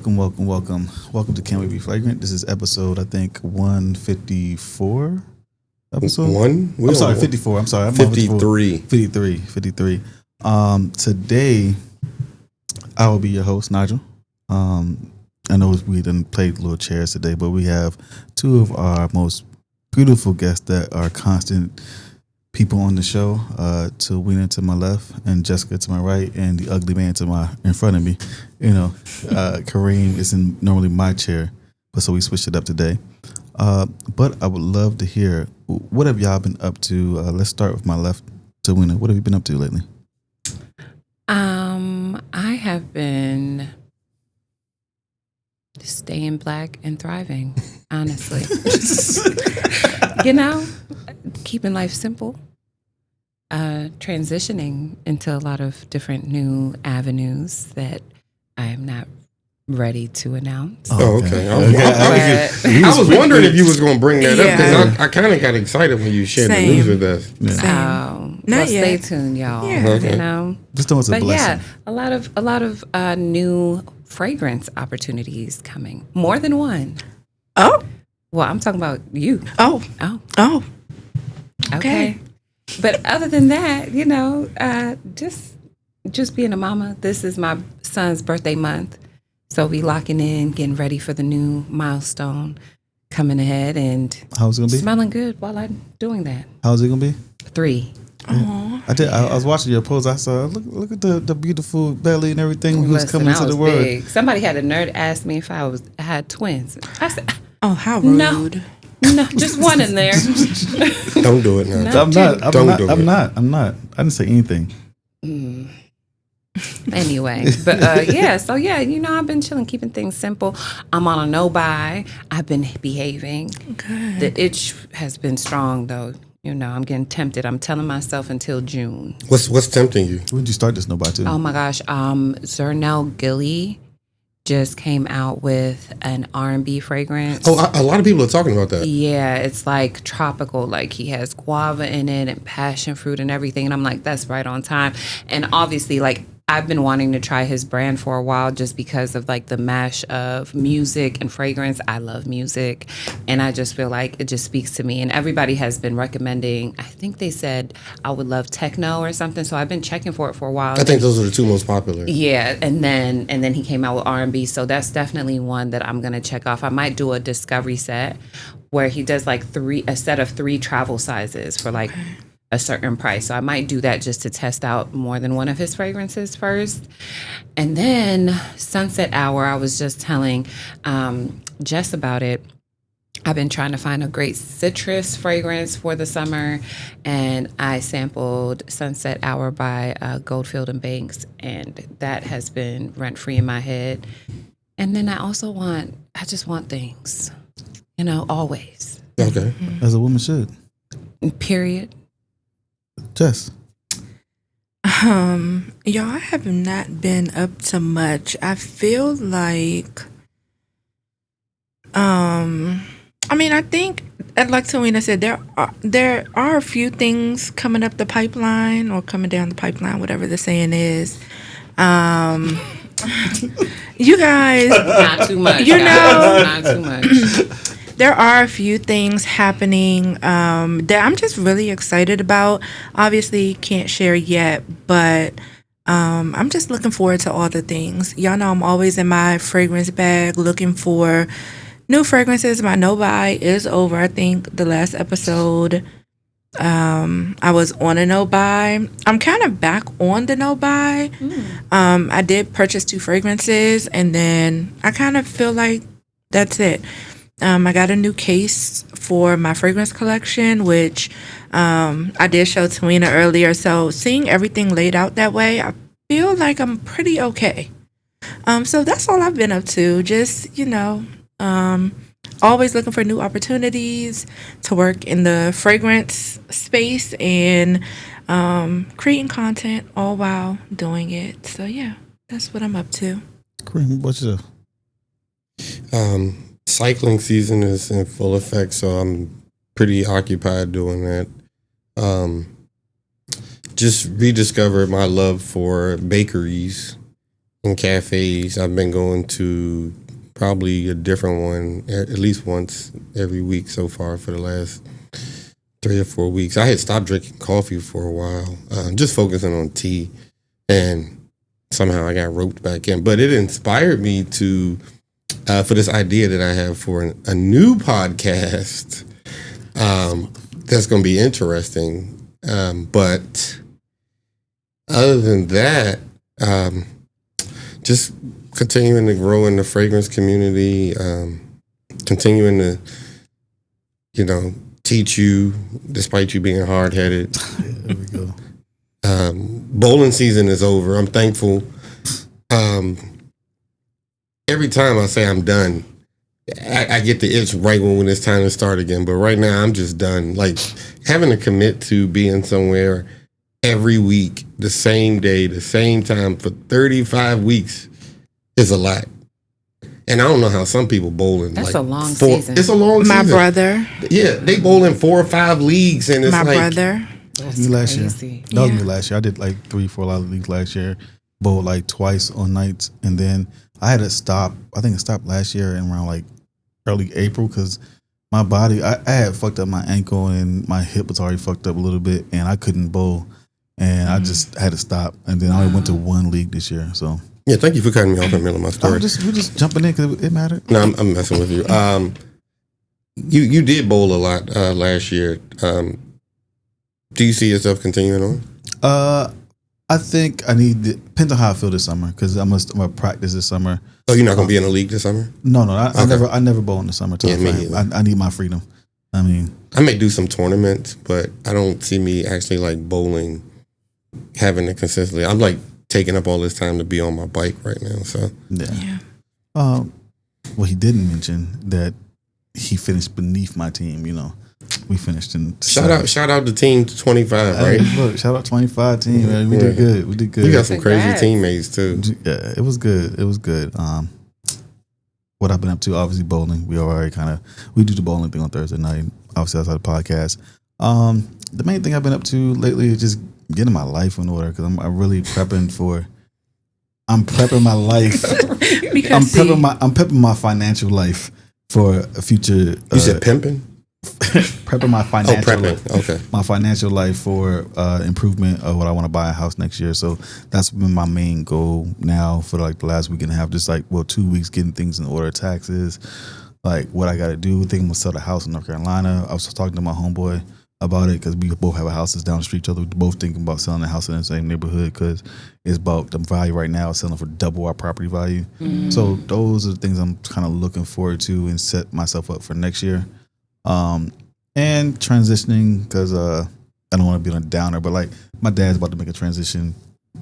Welcome to Can We Be Flagrant? This is episode, I think, 154 episode? I'm sorry, 54. I'm sorry. 53. 53. Today, I will be your host, Nigel. I know we didn't play little chairs today, but we have two of our most beautiful guests that are constant people on the show. Wina to my left and Jessica to my right, and the ugly man in front of me. Kareem is normally my chair, but so we switched it up today. But I would love to hear, what have y'all been up to? Let's start with my left to Wina. What have you been up to lately? I have been staying black and thriving, honestly. Keeping life simple. Transitioning into a lot of different new avenues that I am not ready to announce. Oh, okay. I was wondering if you was going to bring that up, because I kind of got excited when you shared the news with us. Stay tuned, y'all. Yeah. Okay. Just know it's a blessing. A lot of new fragrance opportunities coming. More than one. Oh. Well, I'm talking about you. Oh. Okay. But other than that, just being a mama. This is my son's birthday month. So we locking in, getting ready for the new milestone coming ahead, and how's it gonna be? Smelling good while I'm doing that. How's it gonna be? 3. Yeah. I was watching your post. I saw look at the beautiful belly and everything. Who's coming to the world? Big. Somebody had a nerd ask me if I had twins. I said, "Oh, how rude." No, just one in there. Don't do it now. I'm not. I didn't say anything. Anyway, but I've been chilling, keeping things simple. I'm on a no-buy. I've been behaving. Good. The itch has been strong, though. I'm getting tempted. I'm telling myself until June. What's tempting you? When did you start this no-buy too? Oh my gosh, Zernel Gilly just came out with an R&B fragrance. Oh, a lot of people are talking about that. Yeah, it's like tropical. Like he has guava in it and passion fruit and everything. And I'm like, that's right on time. And obviously, like, I've been wanting to try his brand for a while just because of like the mash of music and fragrance. I love music, and I just feel like it just speaks to me. And everybody has been recommending, I think they said I would love techno or something. So I've been checking for it for a while. I think those are the two most popular. Yeah, and then he came out with R&B. So that's definitely one that I'm gonna check off. I might do a discovery set where he does like a set of 3 travel sizes for like a certain price. So I might do that just to test out more than one of his fragrances first. And then Sunset Hour, I was just telling Jess about it. I've been trying to find a great citrus fragrance for the summer, and I sampled Sunset Hour by Goldfield and Banks, and that has been rent-free in my head. And then I just want things, always. Okay. As a woman should. Period. Jess. Y'all, I have not been up to much. I feel like, I think, like Tawina said, there are a few things coming up the pipeline or coming down the pipeline, whatever the saying is. You guys, not too much. Not too much. There are a few things happening that I'm just really excited about. Obviously, can't share yet, but I'm just looking forward to all the things. Y'all know I'm always in my fragrance bag looking for new fragrances. My no-buy is over. I think the last episode I was on a no-buy. I'm kind of back on the no-buy. I did purchase 2 fragrances, and then I kind of feel like that's it. I got a new case for my fragrance collection, which I did show Tawina earlier. So seeing everything laid out that way, I feel like I'm pretty okay. So that's all I've been up to. Just, always looking for new opportunities to work in the fragrance space and creating content all while doing it. So yeah, that's what I'm up to. Kareem, what's your... Cycling season is in full effect, so I'm pretty occupied doing that. Just rediscovered my love for bakeries. in cafes. I've been going to probably a different one at least once every week so far for the last 3 or 4 weeks. I had stopped drinking coffee for a while, just focusing on tea, and somehow I got roped back in. But it inspired me to for this idea that I have for a new podcast that's going to be interesting. But other than that, just continuing to grow in the fragrance community, continuing to, teach you despite you being hard-headed. There we go. Bowling season is over. I'm thankful. Every time I say I'm done, I get the itch right when it's time to start again. But right now, I'm just done. Like, having to commit to being somewhere every week, the same day, the same time for 35 weeks is a lot. And I don't know how some people bowl in. That's a long season. It's a long season. My brother. Yeah, they bowl in 4 or 5 leagues, and it's My like brother. That was me last year. That was me last year. I did like 3-4 lot of leagues last year. Bowled like twice on nights, and then I had to stop. I think it stopped last year in around like early April because my body, I had fucked up my ankle and my hip was already fucked up a little bit, and I couldn't bowl, and I just had to stop. And then I only went to 1 league this year. So yeah, thank you for cutting me off in the middle of my story. we're just jumping in because it mattered. No, I'm messing with you. You did bowl a lot last year. Do you see yourself continuing on? I think I depends on how I feel this summer because I'm gonna practice this summer. Oh, you're not gonna be in a league this summer? No, I never bowl in the summertime. Yeah, me either. I need my freedom. I mean, I may do some tournaments, but I don't see me actually like bowling, having it consistently. I'm like taking up all this time to be on my bike right now. So yeah. Well, he didn't mention that he finished beneath my team. We finished in shout out to team 25, right? Look, shout out 25 team, man. We did good. You got some crazy teammates too. Yeah, it was good. What I've been up to, obviously bowling. We do the bowling thing on Thursday night, obviously outside the podcast. The main thing I've been up to lately is just getting my life in order because I'm really prepping my life. I'm prepping my financial life for a future. You said pimping? Prepping my financial life. Okay. My financial life for improvement of what I want to buy a house next year. So that's been my main goal now for like the last week and a half. Just like 2 weeks getting things in order, taxes, like what I got to do. Thinking I'm gonna sell the house in North Carolina. I was talking to my homeboy about it because we both have houses down the street. We're both thinking about selling a house in the same neighborhood because it's about the value right now is selling for double our property value. Mm-hmm. So those are the things I'm kind of looking forward to and set myself up for next year. And transitioning because I don't want to be on a downer, but like my dad's about to make a transition.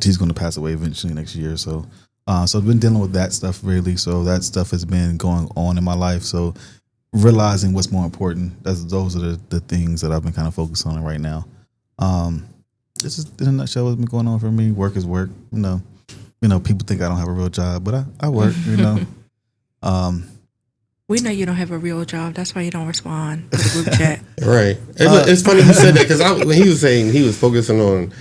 He's going to pass away eventually next year. So I've been dealing with that stuff really. So that stuff has been going on in my life. So realizing what's more important, those are the things that I've been kind of focused on right now. This is in a nutshell what's been going on for me. Work is work. People think I don't have a real job, but I work. We know you don't have a real job. That's why you don't respond to the group chat. Right. It's funny you said that because when he was saying he was focusing on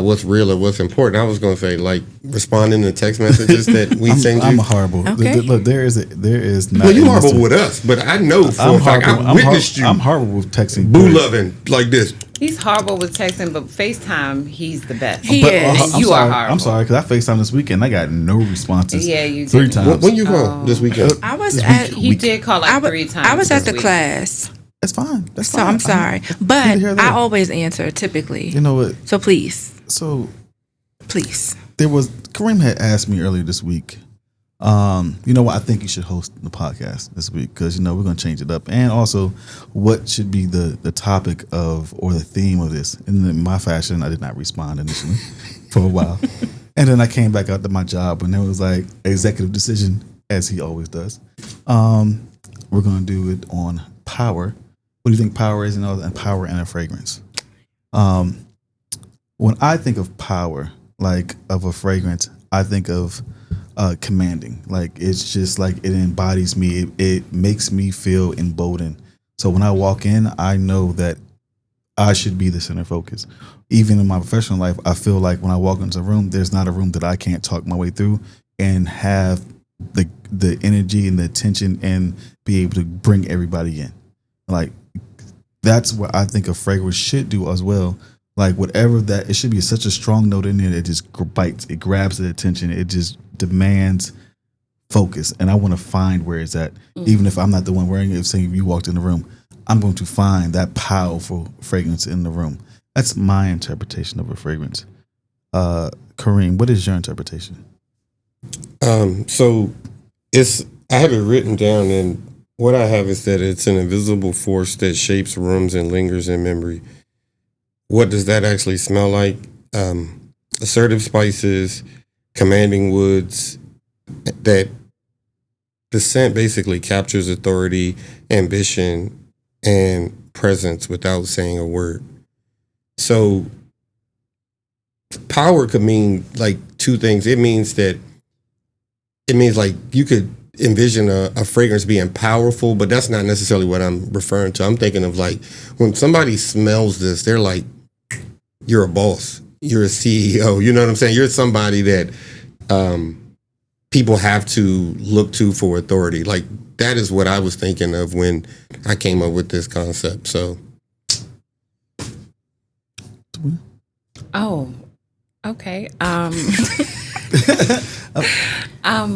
what's real or what's important, I was going to say like responding to text messages that we send you. I'm horrible. Okay. Look, there is not. Well, you're horrible with us, but I know for a fact I witnessed you. I'm horrible with texting. Boo loving like this. He's horrible with texting, but FaceTime, he's the best. He is. You are horrible. I'm sorry, because I FaceTime this weekend. I got no responses. Yeah, you did. 3 times. When you go this weekend? I was at. He did call 3 times. I was at the class. That's fine. That's fine. So I'm sorry, but I always answer typically. You know what? So please. Please. Kareem had asked me earlier this week. You know what? I think you should host the podcast this week because we're going to change it up, and also what should be the topic of or the theme of this. And in my fashion, I did not respond initially for a while, and then I came back out to my job, and it was like executive decision, as he always does. We're going to do it on power. What do you think power is? And power and a fragrance. When I think of power, like of a fragrance, I think of commanding. Like it's just like it embodies me. It makes me feel emboldened. So when I walk in, I know that I should be the center focus. Even in my professional life, I feel like when I walk into a room, there's not a room that I can't talk my way through. and have the energy and the attention and be able to bring everybody in. Like that's what I think a fragrance should do as well. Like whatever that, it should be such a strong note in there that it just bites, it grabs the attention, it just demands focus, and I want to find where it's at. Even if I'm not the one wearing it, saying if you walked in the room, I'm going to find that powerful fragrance in the room. That's my interpretation of a fragrance. Kareem, what is your interpretation? So I have it written down, and what I have is that it's an invisible force that shapes rooms and lingers in memory. What does that actually smell like? Assertive spices, commanding woods. That the scent basically captures authority, ambition, and presence without saying a word. So power could mean like two things. It means like you could envision a fragrance being powerful, but that's not necessarily what I'm referring to. I'm thinking of like when somebody smells this, they're like, you're a boss, you're a CEO, you know what I'm saying? You're somebody that people have to look to for authority. Like that is what I was thinking of when I came up with this concept. So Oh, okay.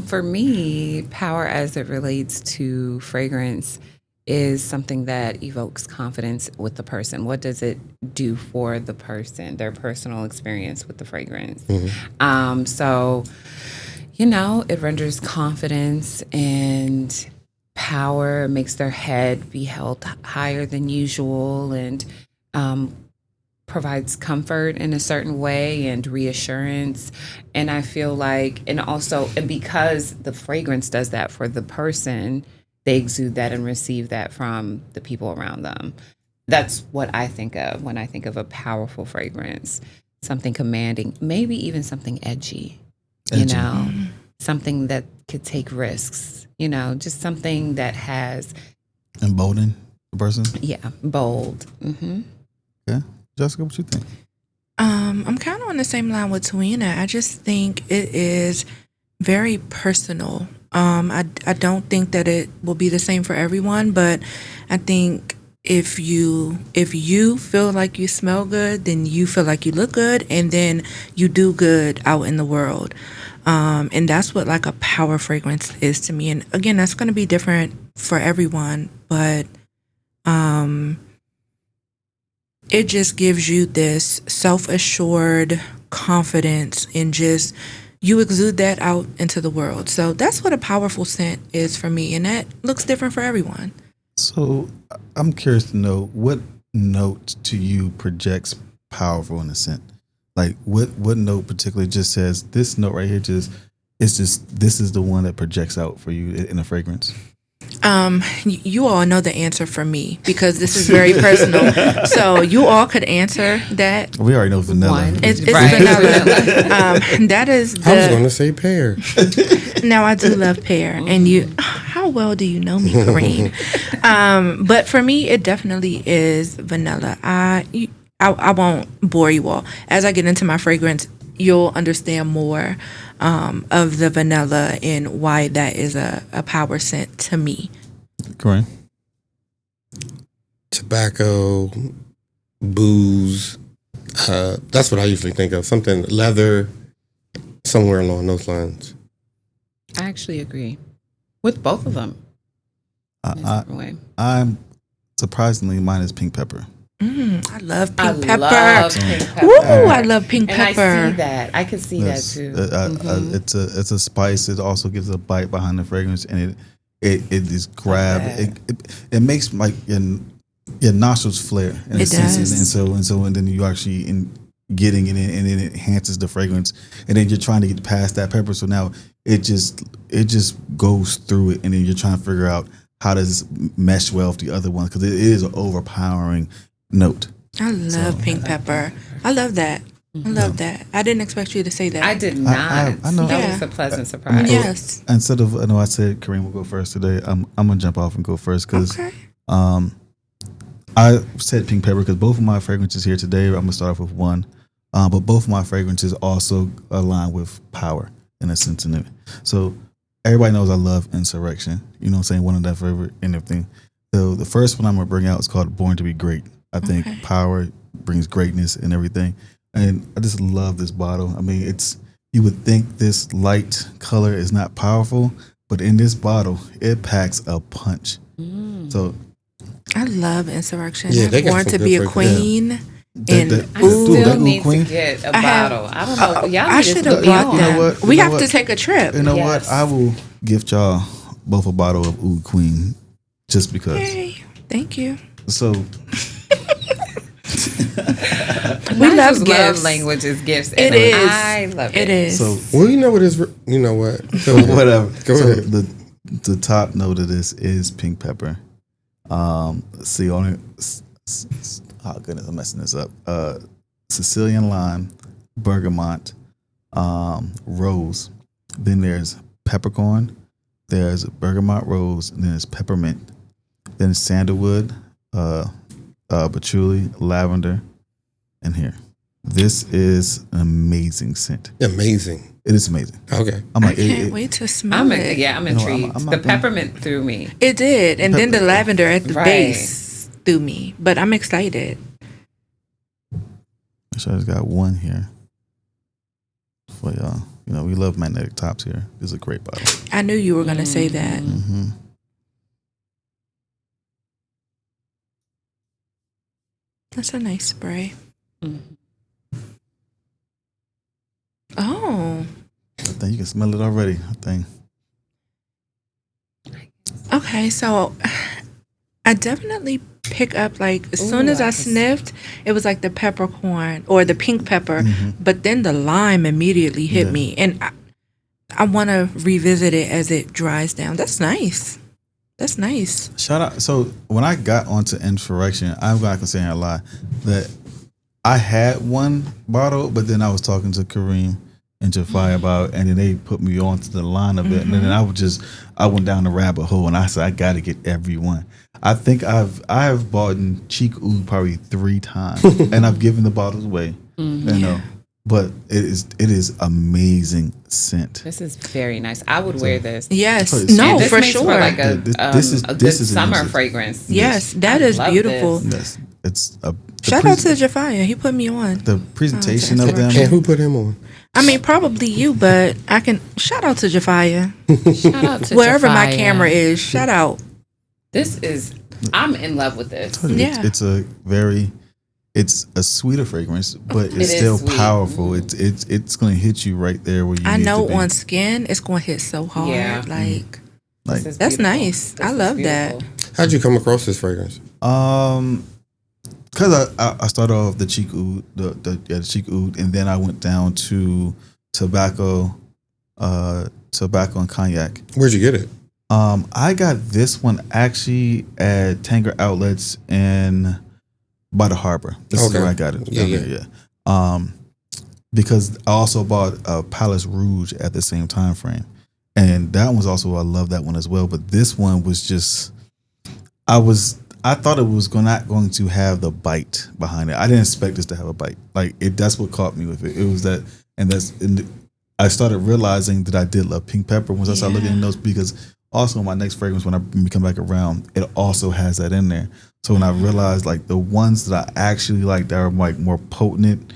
For me, power as it relates to fragrance is something that evokes confidence with the person. What does it do for the person, their personal experience with the fragrance? So, it renders confidence and power, makes their head be held higher than usual, and provides comfort in a certain way and reassurance. And I feel like, and because the fragrance does that for the person, they exude that and receive that from the people around them. That's what I think of when I think of a powerful fragrance. Something commanding, maybe even something edgy. Something that could take risks, just something that has Embolden the person? Yeah, bold. Mm-hmm. Okay. Jessica, what you think? I'm kind of on the same line with Tawina. I just think it is very personal. I don't think that it will be the same for everyone, but I think if you feel like you smell good, then you feel like you look good, and then you do good out in the world. And that's what like a power fragrance is to me. And again, that's going to be different for everyone, but it just gives you this self-assured confidence, and just you exude that out into the world. So that's what a powerful scent is for me, and that looks different for everyone. So I'm curious to know what note to you projects powerful in a scent. Like what note particularly just says this note right here this is the one that projects out for you in a fragrance? You all know the answer for me because this is very personal. So you all could answer that. We already know vanilla. It's vanilla. That is I was going to say pear. Now I do love pear, and how well do you know me, Kareem? But for me, it definitely is vanilla. I won't bore you all. As I get into my fragrance, you'll understand more of the vanilla and why that is a power scent to me. Correct. Tobacco, booze. That's what I usually think of. Something leather, somewhere along those lines. I actually agree with both of them. I'm surprisingly, mine is pink pepper. I love pink pepper. Woo, I love pink pepper. And I see that. I can see that too. It's a spice. It also gives a bite behind the fragrance, and it is grab. It makes like your nostrils flare. In it does. And then you actually getting it in, and then it enhances the fragrance, and then you're trying to get past that pepper. So now it just goes through it, and then you're trying to figure out how does it mesh well with the other one, because it is an overpowering note. I love pink pepper. I love that. I love that. I didn't expect you to say that. I did not. I know. That was a pleasant surprise. Yes. Instead of, I said Kareem will go first today. I'm gonna jump off and go first because I said pink pepper because both of my fragrances here today, I'm gonna start off with one, but both of my fragrances also align with power. in a sense in it. So everybody knows I love Insurrection. You know what I'm saying? One of their favorite and everything. So the first one I'm gonna bring out is called Born to Be Great. I think power brings greatness and everything. And I just love this bottle. I mean, you would think this light color is not powerful, but in this bottle, it packs a punch. So I love Insurrection. Yeah, they got Born some to good be a fragrances. queen. I still need to get a bottle. I don't know. Y'all I need to should put have me brought on. them. what? We You know have what? to take a trip. You know Yes. what? I will gift y'all both a bottle of Oud Queen just because. Hey, thank you. So We love Nigel's gifts. love language is gifts. It and is. I love it. It is. so Well, you know what is. You know what? Go ahead. whatever. Go so ahead. the top note of this is pink pepper. See on it. Oh goodness, I'm messing this up. Sicilian lime, bergamot, rose. Then there's peppercorn. There's bergamot rose. And then there's peppermint. Then sandalwood, patchouli, lavender, and here. This is an amazing scent. Amazing. It is amazing. Okay. I'm I like, can't wait to smell I'm it. I'm You know, intrigued. I'm The not gonna- peppermint threw me. It did, and then the lavender at the Right. base threw me. But I'm excited. So I just got one here for y'all. You know, we love magnetic tops here. This is a great bottle. I knew you were gonna say that. Mm-hmm. That's a nice spray. Mhm. Oh, I think you can smell it already. I think. okay. So I definitely pick up like as soon as I sniffed, it was like the peppercorn or the pink pepper, but then the lime immediately hit Yeah. me, and I want to revisit it as it dries down. That's nice. That's nice. Shout out. So when I got onto Insurrection, I'm not gonna say a lie that I had one bottle, but then I was talking to Kareem and Jafai about, and then they put me onto the line of it, and then I went down the rabbit hole, and I said I got to get every one. I think I have bought cheek oud probably 3 times, and I've given the bottles away. You know, but it is amazing scent. This is very nice. I would wear this. Yes. Oh, it's- No, And this for makes sure. for like a, This is- a good this is summer amazing. fragrance. Yes, that I is love beautiful. this. Yes, it's a Shout out to Jafia. He put me on. the presentation Oh, of them. And who put him on? I mean, probably you, but I can shout out to Jafia. Shout out to Wherever my Jafia. camera is, shout out. This is. I'm in love with this. Yeah. It's a sweeter fragrance, but It it's is still sweet. powerful. It's going to hit you right there where you. I need know to be. on skin, it's going to hit so hard. Yeah. Like, Like, This is that's beautiful. nice. This I is love that. beautiful. How'd you come across this fragrance? Because I started off the cheek oud, the cheek oud, and then I went down to tobacco and cognac. Where'd you get it? I got this one actually at Tanger Outlets by the harbor. This is Okay. where I got it. Yeah, down there, yeah. Because I also bought a Palace Rouge at the same time frame, and that one was also, I love that one as well. But this one was just, I thought it was not going to have the bite behind it. I didn't expect this to have a bite. Like that's what caught me with it. It was that, and I started realizing that I did love pink pepper once I started looking at those, because also my next fragrance when I come back around, it also has that in there. So when I realized like the ones that I actually like that are like more potent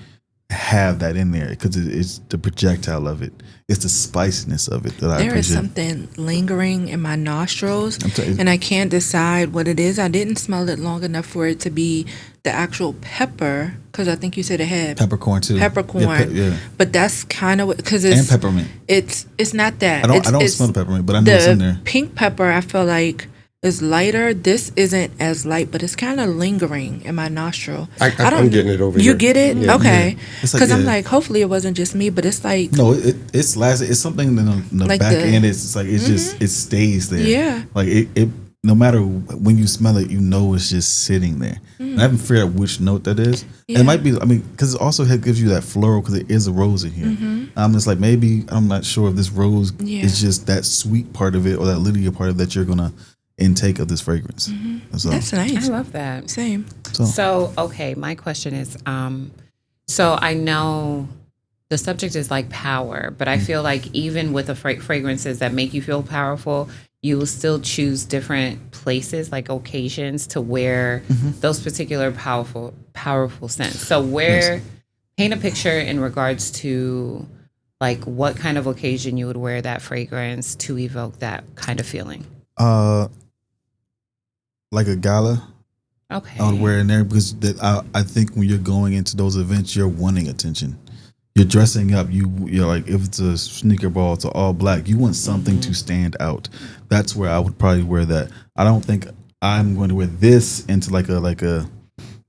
have that in there, because it's the projectile of it. It's the spiciness of it that I there is appreciate. something lingering in my nostrils, telling you. and I can't decide what it is. I didn't smell it long enough for it to be the actual pepper, because I think you said it had Peppercorn too. peppercorn. Yeah, But that's kind of because and it's peppermint. it's not that. I don't It's smell the peppermint, but I know it's in there. The pink pepper, I feel like, is lighter. This isn't as light, but it's kind of lingering in my nostril. I'm getting it over You here. get it? Yeah. Okay. It's like, Because I'm yeah. like, hopefully it wasn't just me, but it's like, No, it's last. It's something in the Like back the- end. It's like it's just it stays there. Yeah. Like it. No matter when you smell it, you know it's just sitting there. And I haven't figured out which note that is. And it might be. I mean, because it also gives you that floral, because it is a rose in here. I'm just like, maybe I'm not sure if this rose is just that sweet part of it or that Lydia part of that you're gonna intake of this fragrance. So, that's I nice. love that. Same. So okay, my question is, so I know the subject is like power, but I feel like even with the fragrances that make you feel powerful, you will still choose different places, like occasions, to wear those particular powerful scents. So paint a picture in regards to like what kind of occasion you would wear that fragrance to evoke that kind of feeling. Like a gala. Okay. I would wear it in there because I think when you're going into those events, you're wanting attention. You're dressing up. You're like, if it's a sneaker ball, it's all black. You want something to stand out. That's where I would probably wear that. I don't think I'm going to wear this into like a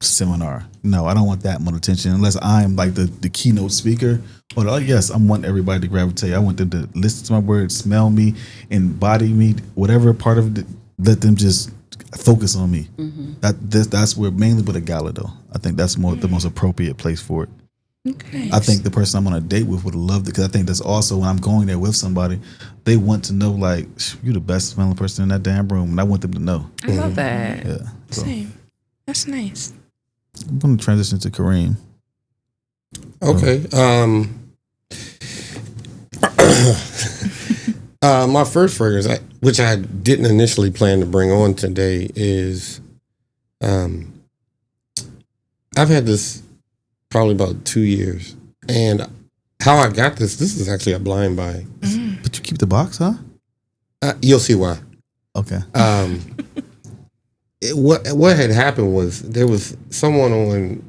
seminar. No, I don't want that much attention unless I'm like the keynote speaker. But yes, I want everybody to gravitate. I want them to listen to my words, smell me, embody me, whatever part of it. Let them just focus on me. That's where mainly with a gala though. I think that's the most appropriate place for it. Okay. I think the person I'm on a date with would love it because I think that's also when I'm going there with somebody, they want to know like you're the best smelling person in that damn room, and I want them to know. I love that. Yeah. So, Same. That's nice. I'm going to transition to Kareem. Okay. My first fragrance, which I didn't initially plan to bring on today, is I've had this probably about 2 years, and how I got this is actually a blind buy. But you keep the box, huh? You'll see why. Okay. What had happened was there was someone on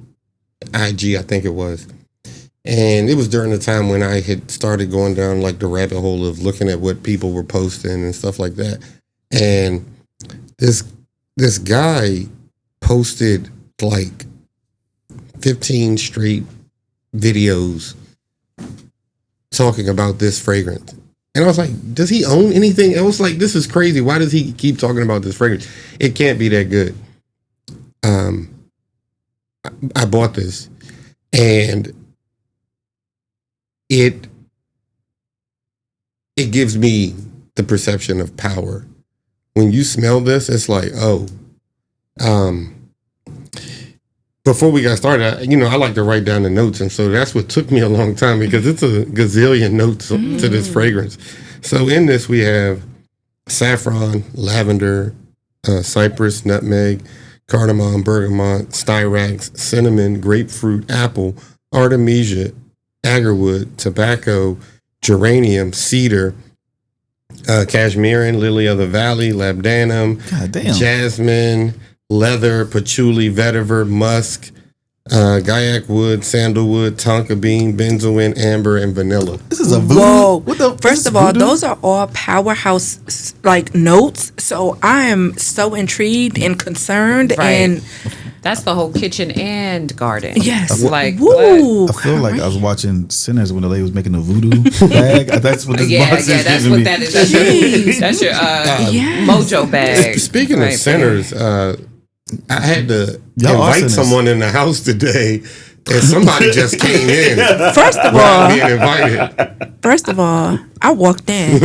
IG, I think it was, and it was during the time when I had started going down like the rabbit hole of looking at what people were posting and stuff like that. And this guy posted like 15 straight videos talking about this fragrance. And I was like, does he own anything else? Like, this is crazy. Why does he keep talking about this fragrance? It can't be that good. I bought this, and it gives me the perception of power. When you smell this, it's like, before we got started, I like to write down the notes, and so that's what took me a long time because it's a gazillion notes to this fragrance. So in this, we have saffron, lavender, cypress, nutmeg, cardamom, bergamot, styrax, cinnamon, grapefruit, apple, artemisia, agarwood, tobacco, geranium, cedar, cashmere, lily of the valley, labdanum, jasmine, leather, patchouli, vetiver, musk, gaiac wood, sandalwood, tonka bean, benzoin, amber, and vanilla. This is a voodoo. Whoa! First of all, those are all powerhouse like notes. So I am so intrigued and concerned, and that's the whole kitchen and garden. Yes, like woo! I feel like I was watching Sinners when the lady was making a voodoo bag. That's what this box is that's giving what me. that is. That's your mojo bag. Speaking of Sinners, I had to invite someone in the house today, and somebody just came in. First of all, being invited. First of all, I walked in.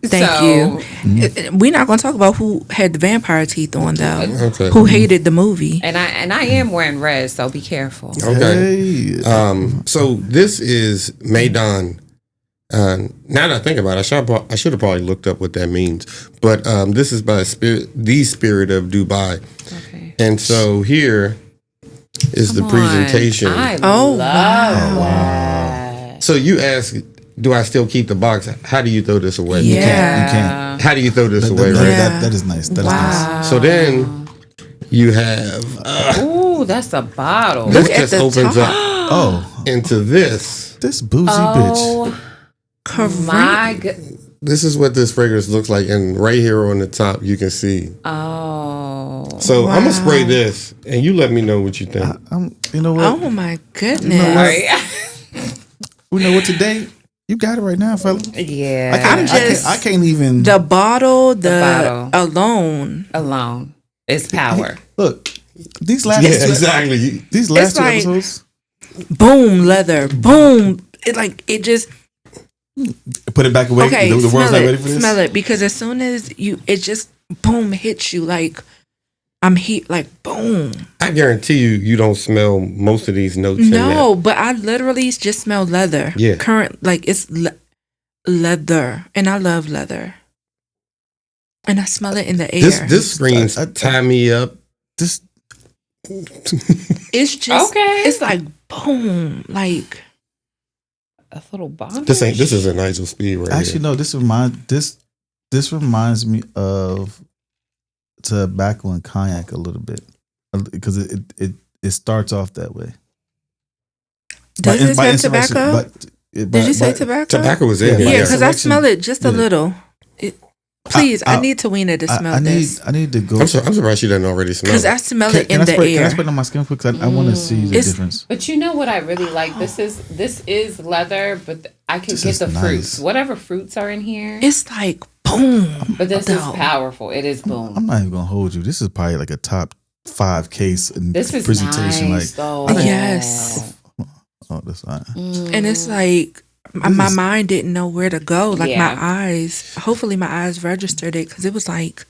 Thank you. We're not going to talk about who had the vampire teeth on, though. Okay. Who hated the movie? And I am wearing red, so be careful. Okay. Hey. So this is Meydan. Now that I think about it, I should have probably looked up what that means. But this is by the Spirit of Dubai. Okay. And so here is the presentation. I love that. So you ask, do I still keep the box? How do you throw this away? You can't. How do you throw this away, right? That is nice. That is nice. So then you have... ooh, that's a bottle. This just opens up into this. This bougie bitch. My God. This is what this fragrance looks like, and right here on the top you can see. So I'm gonna spray this, and you let me know what you think. You know what? Oh my goodness! You know what? Today you got it right now, fella. Yeah, I can't even. The bottle alone is power. Look, these last exactly. These last two episodes. Boom, leather, boom. It just. Put it back away. Okay, the world's not ready for this. Smell it, because as soon as it just boom hits you like I'm like boom. I guarantee you don't smell most of these notes. No, but I literally just smell leather. Yeah. It's leather, and I love leather, and I smell it in the air. This screams tie me up. This It's just Okay. It's like boom, like A little bondage. This is a Nigel Speed right actually here. no. This reminds me of tobacco and cognac a little bit because it starts off that way. does it smell Insurrection, tobacco? Did you say tobacco? Tobacco was in here. Yeah, Yeah. because I Insurrection, smell it just a yeah. little. Please, I need Tawina to smell this. I need to go I'm surprised she doesn't already smell Because it. I smell Can, it can in I the spray, Can I air. spray it on my skin quick? Because I want to see the difference. But you know what I really like? This is leather, but I can This get is the nice. fruits. Whatever fruits are in here. It's like boom. But this is though. powerful. It is boom. I'm not even gonna hold you. This is probably like a top 5 case in This is presentation. nice, though. I didn't- Yes. Oh, that's fine. And it's like my mind didn't know where to go. Like Yeah. my eyes, hopefully my eyes registered it because it was like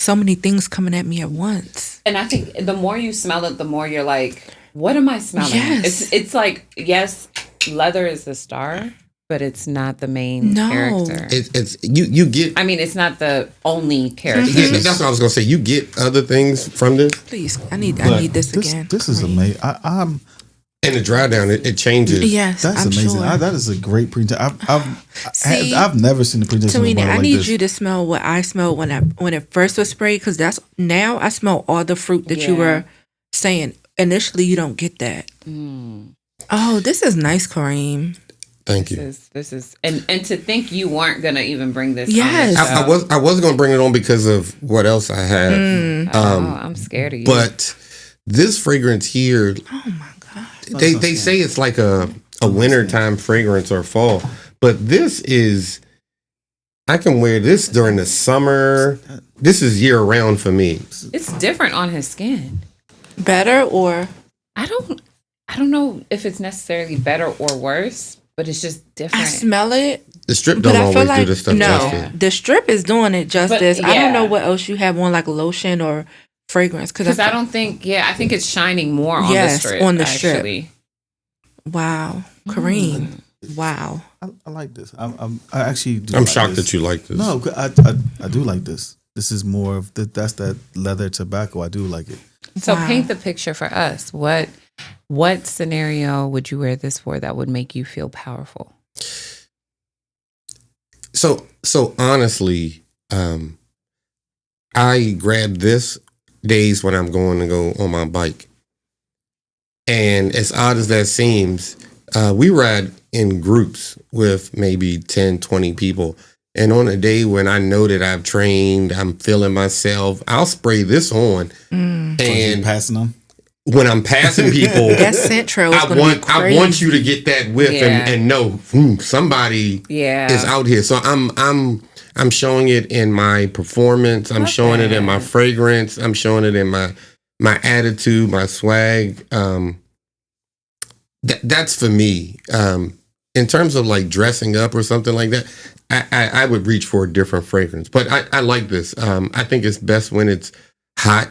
so many things coming at me at once. And I think the more you smell it, the more you're like, what am I smelling? Yes. It's like, yes, leather is the star, but it's not the main No. character. It's you get. I mean, it's not the only character. Yeah, that's what I was gonna say. You get other things from this, Please, I need this This again. this is Kareem. amazing. I'm and the dry down it changes. Yes, that's I'm amazing. sure. That is a great presentation. See, I've never seen a presentation of a Tawina, bottle I like need this. you to smell what I smelled when it first was sprayed because that's now I smell all the fruit that you Yeah. were saying. Initially, you don't get that. Oh, this is nice, Kareem. Thank you. This is and to think you weren't gonna even bring this. Yes. on the show. I was gonna bring it on because of what else I have. I'm scared of you. But this fragrance here, Oh my god. they say it's like a wintertime fragrance or fall, but this is. I can wear this during the summer. This is year round for me. it's different on his skin. Better or I don't know if it's necessarily better or worse, but it's just different. I smell it, The strip but don't I feel always do like this stuff no, justice. the strip is doing it justice. I yeah. don't know what else you have on like lotion or fragrance Because I don't think, I think it's shining more on Yes, the strip. on the strip. actually. Wow, Kareem. Wow. I like this. I actually do. I'm like shocked this. that you like this. No, I do like this. This is more of that's that leather tobacco. I do like it. So Wow. paint the picture for us. What scenario would you wear this for that would make you feel powerful? So honestly, I grab this days when I'm going to go on my bike. And as odd as that seems, we ride in groups with maybe 10, 20 people. And on a day when I know that I've trained, I'm feeling myself, I'll spray this on. And And passing them. when I'm passing people, That scent trail is going to be crazy. I want you to get that whiff Yeah. and know somebody Yeah. is out here. So I'm showing it in my performance. I'm showing it in my fragrance. I'm showing it in my attitude, my swag. That's for me. In terms of like dressing up or something like that, I would reach for a different fragrance. But I like this. I think it's best when it's hot.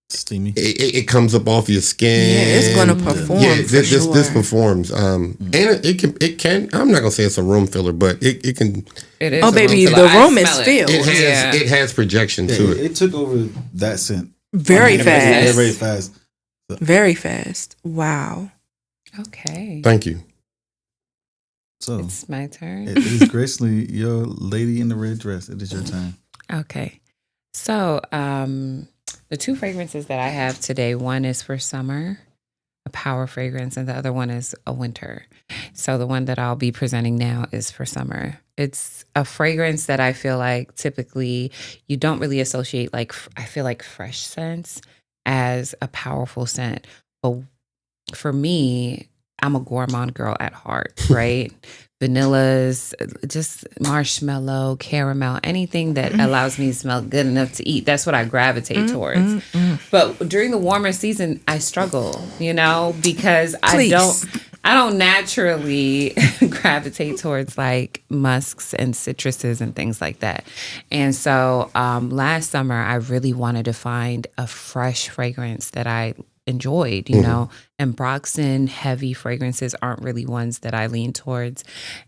Steamy. It comes up off your skin. Yeah, it's going to perform. Yeah, for this sure. performs. And it can. I'm not gonna say it's a room filler, but it can. It is. Oh, a baby, room the filler. I room is smell it. filled. It has projection to it. It took over that scent Very Yeah, fast. very fast. Very fast. Wow. Okay. Thank you. So It's my turn. it is gracefully your lady in the red dress. It is your time. Okay. So, the two fragrances that I have today, one is for summer, a power fragrance, and the other one is a winter. So the one that I'll be presenting now is for summer. It's a fragrance that I feel like typically you don't really associate I feel like fresh scents as a powerful scent. But for me, I'm a gourmand girl at heart, right? Vanillas, just marshmallow, caramel, anything that allows me to smell good enough to eat. That's what I gravitate towards. But during the warmer season, I struggle, because Please. I don't naturally gravitate towards like musks and citruses and things like that. And so last summer, I really wanted to find a fresh fragrance that I enjoyed, you know, and Broxton heavy fragrances aren't really ones that I lean towards.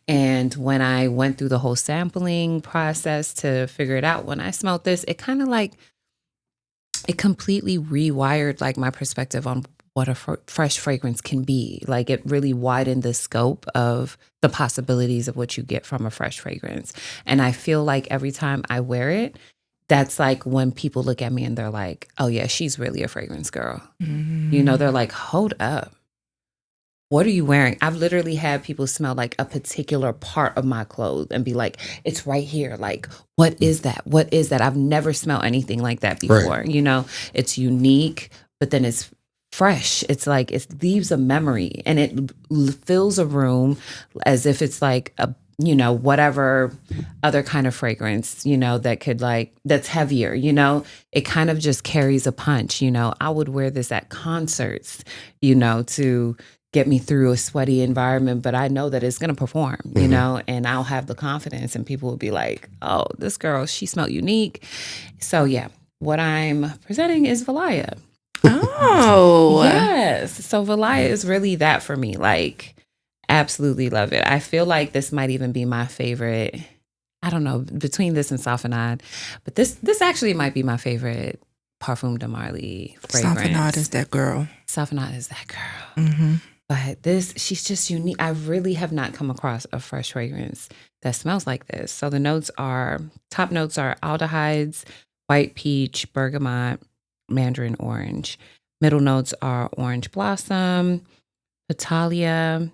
And when I went through the whole sampling process to figure it out, when I smelled this, it kind of like, it completely rewired like my perspective on what a fresh fragrance can be. Like it really widened the scope of the possibilities of what you get from a fresh fragrance. And I feel like every time I wear it, that's like when people look at me and they're like, oh yeah, she's really a fragrance girl. Mm-hmm. You know, they're like, hold up. What are you wearing? I've literally had people smell like a particular part of my clothes and be like, it's right here. Like, what is that? What is that? I've never smelled anything like that before. Right. You know, it's unique, but then it's fresh. It's like, it leaves a memory and it fills a room as if it's like a, you know, whatever other kind of fragrance, you know, that could like, that's heavier, you know, it kind of just carries a punch, you know. I would wear this at concerts, you know, to get me through a sweaty environment, but I know that it's going to perform, you know, and I'll have the confidence and people will be like, oh, this girl, she smelled unique. So yeah, what I'm presenting is Valaya. Oh. Yes. So Valaya is really that for me. Like, absolutely love it. I feel like this might even be my favorite. I don't know, between this and Safenade, but this actually might be my favorite Parfum de Marly fragrance. Safenade is that girl. Safenade is that girl. Mm-hmm. But this, she's just unique. I really have not come across a fresh fragrance that smells like this. So the top notes are aldehydes, white peach, bergamot, mandarin orange. Middle notes are orange blossom, Petalia,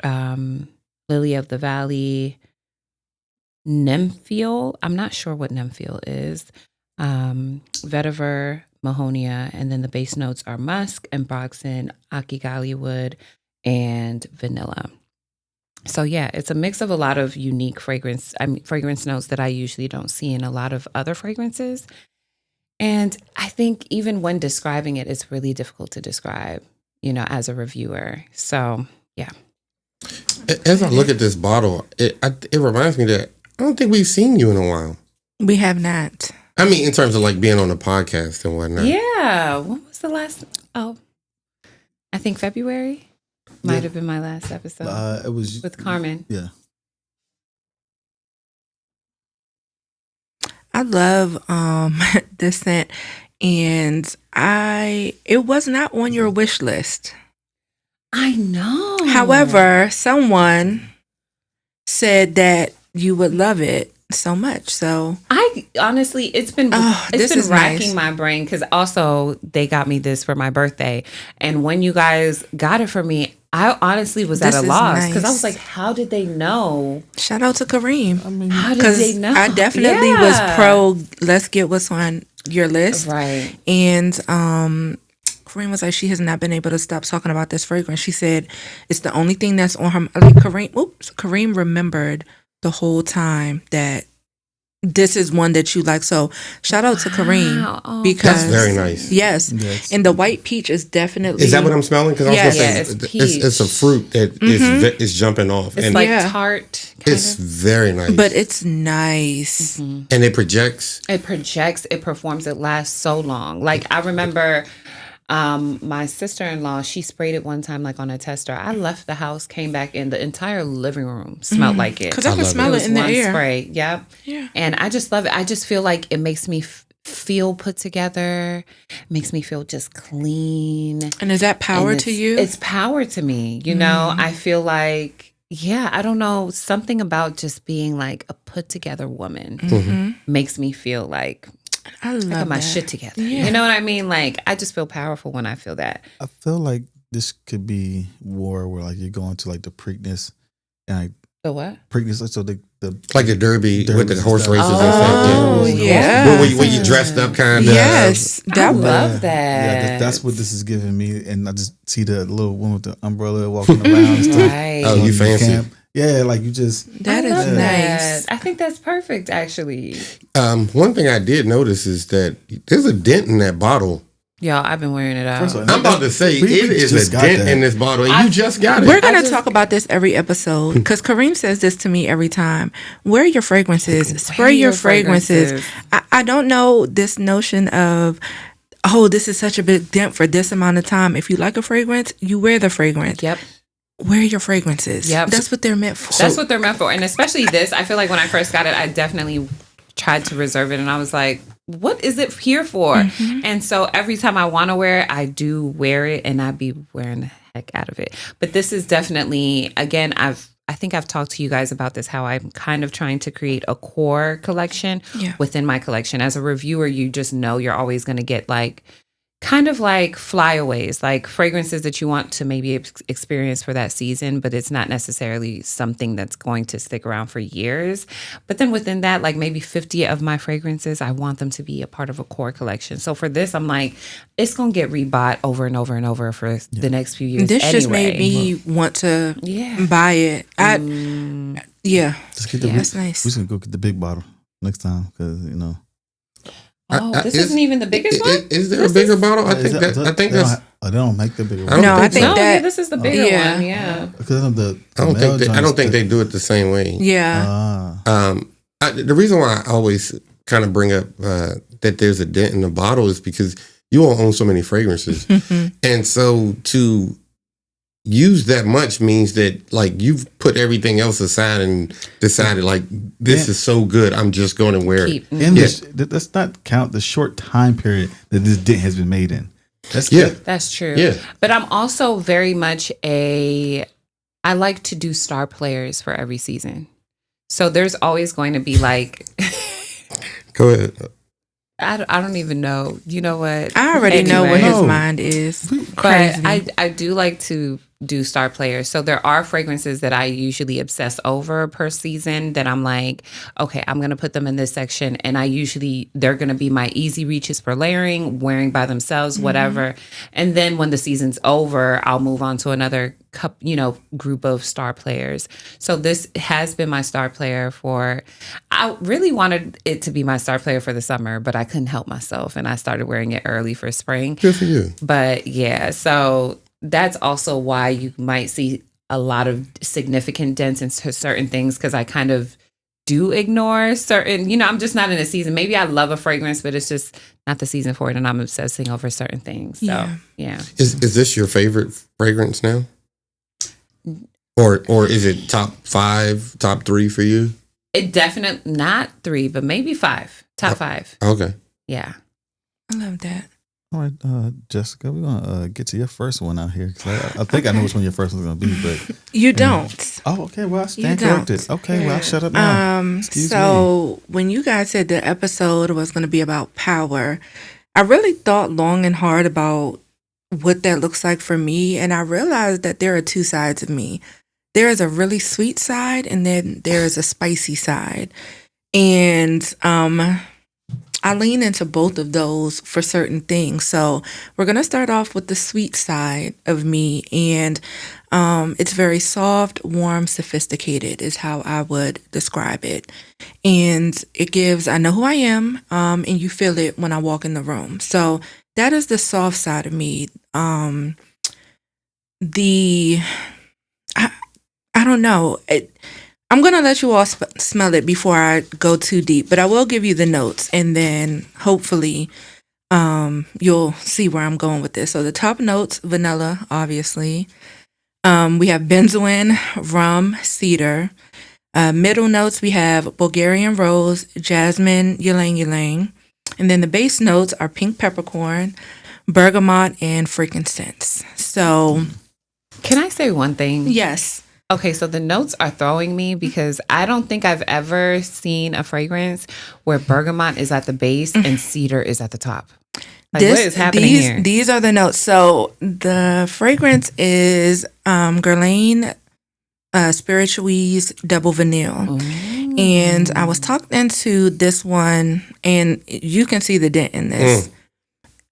lily of the valley, nymphial. I'm not sure what nymphial is. Vetiver, Mahonia, and then the base notes are musk and Broxton, Akigali wood, and vanilla. So yeah, it's a mix of a lot of unique fragrance notes that I usually don't see in a lot of other fragrances. And I think even when describing it, it's really difficult to describe, you know, as a reviewer. So yeah. As I look at this bottle, it reminds me that I don't think we've seen you in a while. We have not. I mean, in terms of like being on the podcast and whatnot. Yeah. When was the last? Oh, I think February might have been my last episode. It was with Carmen. Yeah. I love this scent, and it was not on your wish list. I know. However, someone said that you would love it so much. So I honestly, it's been racking my brain because also they got me this for my birthday, and when you guys got it for me, I honestly was at a loss because I was like, how did they know? Shout out to Kareem. I mean, how did they know? I definitely was pro. Let's get what's on your list, right? And Kareem was like, she has not been able to stop talking about this fragrance. She said it's the only thing that's on her. Like Kareem remembered the whole time that this is one that you like. So shout out to Kareem because that's very nice. Yes. And the white peach is definitely. Is that what I'm smelling? Because I was going to say it's a fruit that is jumping off. It's like tart. It's very nice, but it's nice, and it projects. It projects. It performs. It lasts so long. Like I remember. My sister-in-law, she sprayed it one time like on a tester. I left the house, came back in, the entire living room smelled like it. Because I can smell it in the air. Spray. Yep. Yeah. And I just love it. I just feel like it makes me feel put together, makes me feel just clean. And is that power to you? It's power to me. You know, I feel like, I don't know, something about just being like a put together woman makes me feel like I got my shit together. Yeah. You know what I mean? Like, I just feel powerful when I feel that. I feel like this could be war where like you're going to like the Preakness and like the what? Preakness. So the like the Derby with the horse races and stuff. Oh yeah. Where you dressed up kind of. Yes, I love that. Yeah, that's what this is giving me, and I just see the little woman with the umbrella walking around and stuff. Right. Oh, you fancy. Camp. Yeah, like you just. That is nice. I think that's perfect, actually. One thing I did notice is that there's a dent in that bottle. Yo, I've been wearing it out. First of all, I'm about to say, we it is just a got dent that. in this bottle, and you just got it. We're going to talk about this every episode because Kareem says this to me every time. Wear your fragrances. Spray your fragrances. I don't know this notion of, oh, this is such a big dent for this amount of time. If you like a fragrance, you wear the fragrance. Yep. Wear your fragrances. Yep. That's what they're meant for. That's what they're meant for. And especially this, I feel like when I first got it, I definitely tried to reserve it. And I was like, what is it here for? Mm-hmm. And so every time I want to wear it, I do wear it, and I be wearing the heck out of it. But this is definitely, again, I think I've talked to you guys about this, how I'm kind of trying to create a core collection within my collection. As a reviewer, you just know you're always going to get like kind of like flyaways, like fragrances that you want to maybe experience for that season, but it's not necessarily something that's going to stick around for years. But then within that, like maybe 50 of my fragrances, I want them to be a part of a core collection. So for this, I'm like, it's going to get rebought over and over and over for the next few years. This anyway. just made me want to buy it. Just get the that's nice. We're just gonna go get the big bottle next time because This isn't even the biggest one? Is there a bigger bottle? I think that's. They don't make the bigger one. I think that this is the bigger one. Yeah. Because of I don't think they do it the same way. Yeah. The reason why I always kind of bring up that there's a dent in the bottle is because you all own so many fragrances, and so to use that much means that like you've put everything else aside and decided like this is so good, I'm just going to wear it. And let's not count the short time period that this dent has been made in. That's true. Yeah. But I'm also very much I like to do star players for every season. So there's always going to be like Go ahead. I don't even know. You know what? I already know what his mind is. Crazy. But I do like to do star players. So there are fragrances that I usually obsess over per season that I'm like, okay, I'm going to put them in this section. And they're going to be my easy reaches for layering, wearing by themselves, whatever. And then when the season's over, I'll move on to another group of star players. So this has been my star player I really wanted it to be my star player for the summer, but I couldn't help myself. And I started wearing it early for spring. Good for you. But yeah, so that's also why you might see a lot of significant dents into certain things, because I kind of do ignore certain, I'm just not in a season. Maybe I love a fragrance, but it's just not the season for it, and I'm obsessing over certain things. So yeah. Is this your favorite fragrance now? Or is it top 5, top 3 for you? It definitely not 3, but maybe 5. Top 5. Okay. Yeah. I love that. All right, Jessica, we're gonna get to your first one out here because I think I know which one your first one's gonna be, but you don't. Oh, okay. Well, I stand corrected. Okay, well, I'll shut up now. Excuse me. When you guys said the episode was going to be about power, I really thought long and hard about what that looks like for me, and I realized that there are 2 sides of me. There is a really sweet side, and then there is a spicy side, and I lean into both of those for certain things. So we're going to start off with the sweet side of me. And it's very soft, warm, sophisticated is how I would describe it. And it gives, I know who I am, and you feel it when I walk in the room. So that is the soft side of me. I don't know. I'm going to let you all smell it before I go too deep, but I will give you the notes, and then hopefully you'll see where I'm going with this. So the top notes, vanilla, obviously. We have benzoin, rum, cedar. Middle notes, we have Bulgarian rose, jasmine, ylang ylang. And then the base notes are pink peppercorn, bergamot, and frankincense. So can I say one thing? Yes. Okay, so the notes are throwing me because I don't think I've ever seen a fragrance where bergamot is at the base and cedar is at the top. Like, what is happening here? These are the notes. So the fragrance is Guerlain Spiritueuse Double Vanille. Ooh. And I was talked into this one, and you can see the dent in this.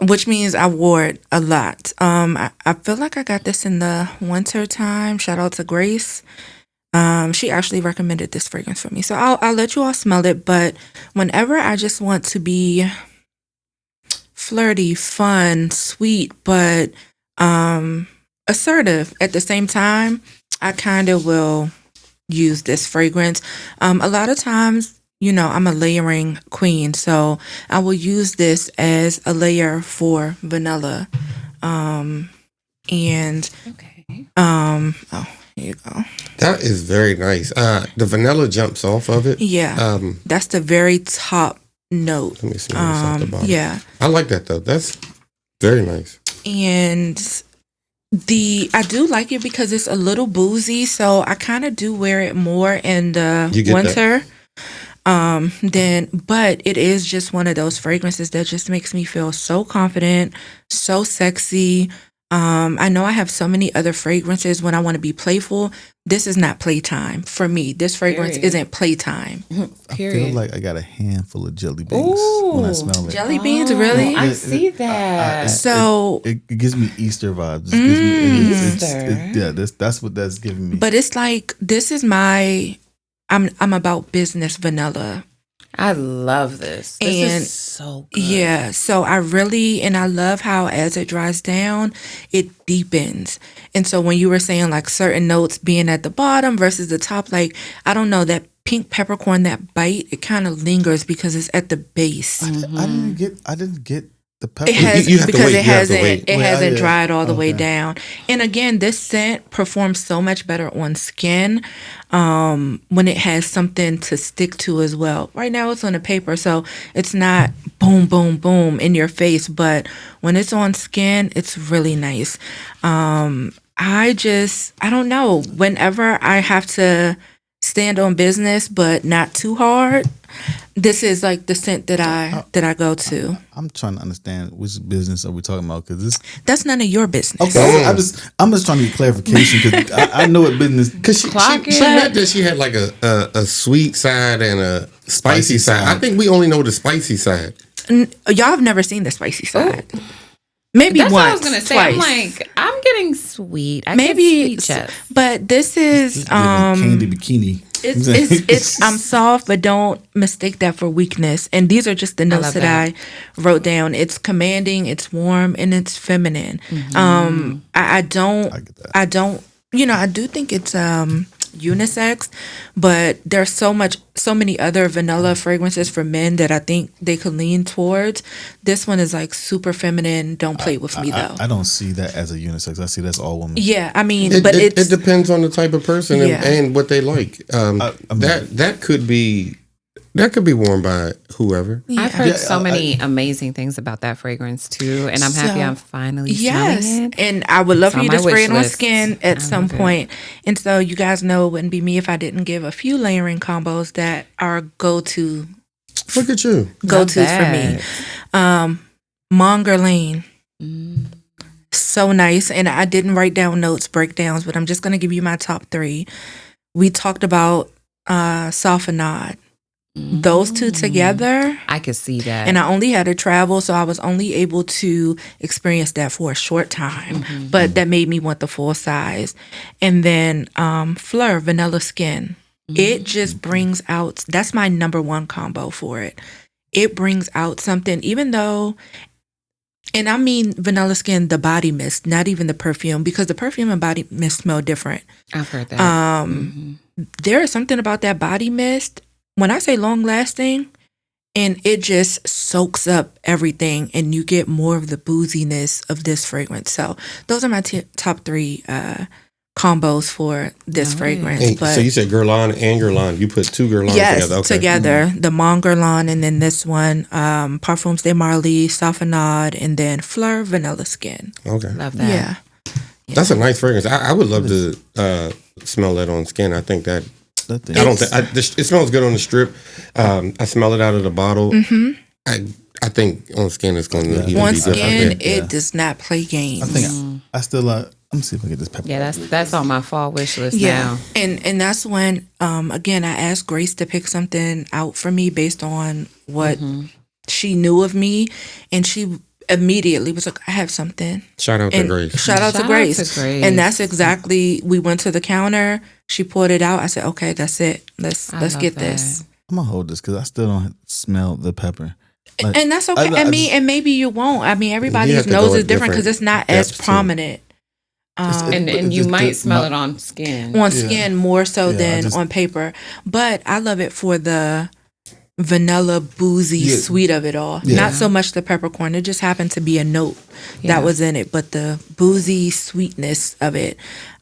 Which means I wore it a lot. I feel like I got this in the winter time. Shout out to Grace. She actually recommended this fragrance for me. So I'll let you all smell it. But whenever I just want to be flirty, fun, sweet, but assertive at the same time. I kind of will use this fragrance. A lot of times, I'm a layering queen, so I will use this as a layer for vanilla. And Okay. oh, here you go. That is very nice. The vanilla jumps off of it. Yeah, that's the very top note. Let me smell this at the bottom. Yeah, I like that though. That's very nice. and I do like it because it's a little boozy, so I kind of do wear it more in the winter. But it is just one of those fragrances that just makes me feel so confident, so sexy. I know I have so many other fragrances when I want to be playful. This is not playtime for me. This fragrance isn't playtime. I feel like I got a handful of jelly beans when I smell it. Jelly beans, really? I see that. It gives me Easter vibes. That's what that's giving me. But it's like, this is I'm about business vanilla. I love this. This is so good. Yeah, so I love how as it dries down, it deepens. And so when you were saying like certain notes being at the bottom versus the top, like, I don't know, that pink peppercorn, that bite, it kind of lingers because it's at the base. I didn't get the pepper. It has, You have to because wait. it You have to hasn't wait. it hasn't dried all the way Okay. down. And again, this scent performs so much better on skin when it has something to stick to as well. Right now it's on the paper, so it's not boom, boom, boom in your face. But when it's on skin, it's really nice. I don't know. Whenever I have to stand on business, but not too hard, this is like the scent that I go to. I'm trying to understand which business are we talking about, because That's none of your business. okay. I'm just trying to get clarification, because I know what business. Because she Clock meant that she had like a sweet side and a spicy side. I think we only know the spicy side. Y'all have never seen the spicy side. Maybe That's once, what I was gonna say. twice. I'm like, I'm getting sweet. I Maybe, get sweet chest. but this is candy bikini. it's I'm soft, but don't mistake that for weakness. And these are just the notes love that that. I wrote down. It's commanding, it's warm, and it's feminine. I don't, I get that. I don't, I do think it's unisex, but there's so many other vanilla fragrances for men that I think they could lean towards. This one is like super feminine. Don't play with me though. I don't see that as a unisex. I see that's all women. Yeah, I mean, It but it's depends on the type of person Yeah. and what they like. That could be worn by whoever. I've heard Yeah, so many amazing things about that fragrance too, and I'm happy So, I'm finally yes, smelling it. and I would love It's for on you to my spray wish it on list. skin at I some love it. point. And so you guys know it wouldn't be me if I didn't give a few layering combos that are go-tos Look at you. for me. Guerlain, Mm. so nice. And I didn't write down notes, breakdowns, but I'm just going to give you my top 3. We talked about Softenade. Those two together, I could see that. and I only had to travel, so I was only able to experience that for a short time. But that made me want the full size. And then Fleur, Vanilla Skin. It just brings out, that's my number 1 combo for it. It brings out something, even though, and I mean Vanilla Skin, the body mist, not even the perfume, because the perfume and body mist smell different. I've heard that. There is something about that body mist, when I say long lasting, and it just soaks up everything, and you get more of the booziness of this fragrance. So those are my top 3 combos for this fragrance. And But so you said Guerlain and Guerlain. You put 2 Guerlain yes, together. Okay. together, the Guerlain, and then this one, Parfums de Marly, Softenade, and then Fleur, Vanilla Skin. Okay. Love that. Yeah. That's a nice fragrance. I would love to smell that on skin. I think that That thing. I don't think it smells good on the strip. I smell it out of the bottle. I think on skin it's going to even On be different. skin, Yeah. it does not play games. I think I still let me see if I get this pepper. Yeah, that's on my fall wish list Yeah, now. and that's when again I asked Grace to pick something out for me based on what she knew of me, and she immediately was like, I have something. Shout out to And Grace. shout out to Shout out Grace. to Grace. And that's exactly, we went to the counter, she poured it out. I said, okay, that's it. Let's I get love this. I'm gonna hold this because I still don't smell the pepper. Like, And that's okay. I mean, and maybe you won't. I mean, everybody's nose is different because it's not as prominent. And you might smell it on skin. On skin more so than on paper. But I love it for the vanilla boozy sweet of it all. Not so much the peppercorn. It just happened to be a note that was in it, but the boozy sweetness of it.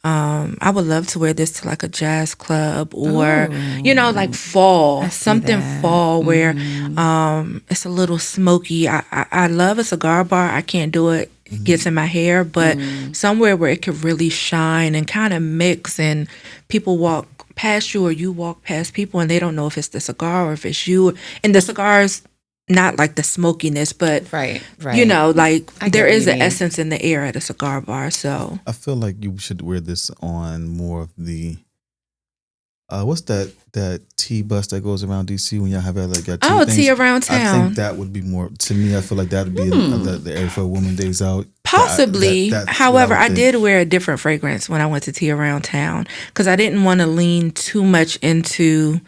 I would love to wear this to like a jazz club or like fall, something fall where it's a little smoky. I love a cigar bar. I can't do it. It gets in my hair, but somewhere where it could really shine and kind of mix, and people walk past you or you walk past people and they don't know if it's the cigar or if it's you. And the cigar's not like the smokiness, but right. There is an essence in the air at a cigar bar. So I feel like you should wear this on more of the what's that tea bus that goes around DC when y'all have like tea things? Tea around town. I think that would be more, to me, I feel like that would be the area for Women Days Out. Possibly. However, I did wear a different fragrance when I went to Tea Around Town because I didn't want to lean too much into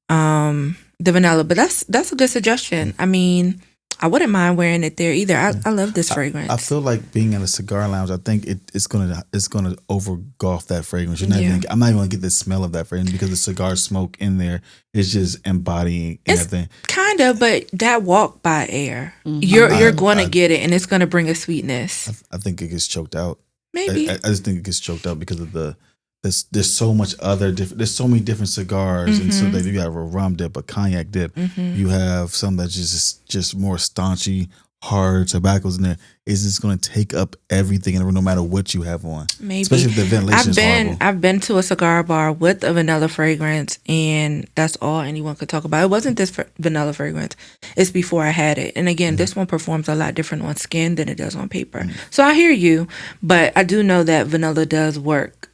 the vanilla. But that's a good suggestion. I mean, I wouldn't mind wearing it there either. I love this fragrance. I feel like being in a cigar lounge, I think it's gonna overgulf that fragrance. I'm not even gonna get the smell of that fragrance because the cigar smoke in there is just embodying everything. Kind of, but that walk by air, you're going to get it, and it's going to bring a sweetness. I think it gets choked out. Maybe I just think it gets choked out because of there's so much there's so many different cigars, and so that you have a rum dip, a cognac dip, you have some that's just more staunchy, hard tobaccos in there. It's just going to take up everything in the room, no matter what you have on. Maybe, especially if the ventilation is horrible. I've been to a cigar bar with a vanilla fragrance, and that's all anyone could talk about. It wasn't this vanilla fragrance. It's before I had it, and again, this one performs a lot different on skin than it does on paper. So I hear you, but I do know that vanilla does work.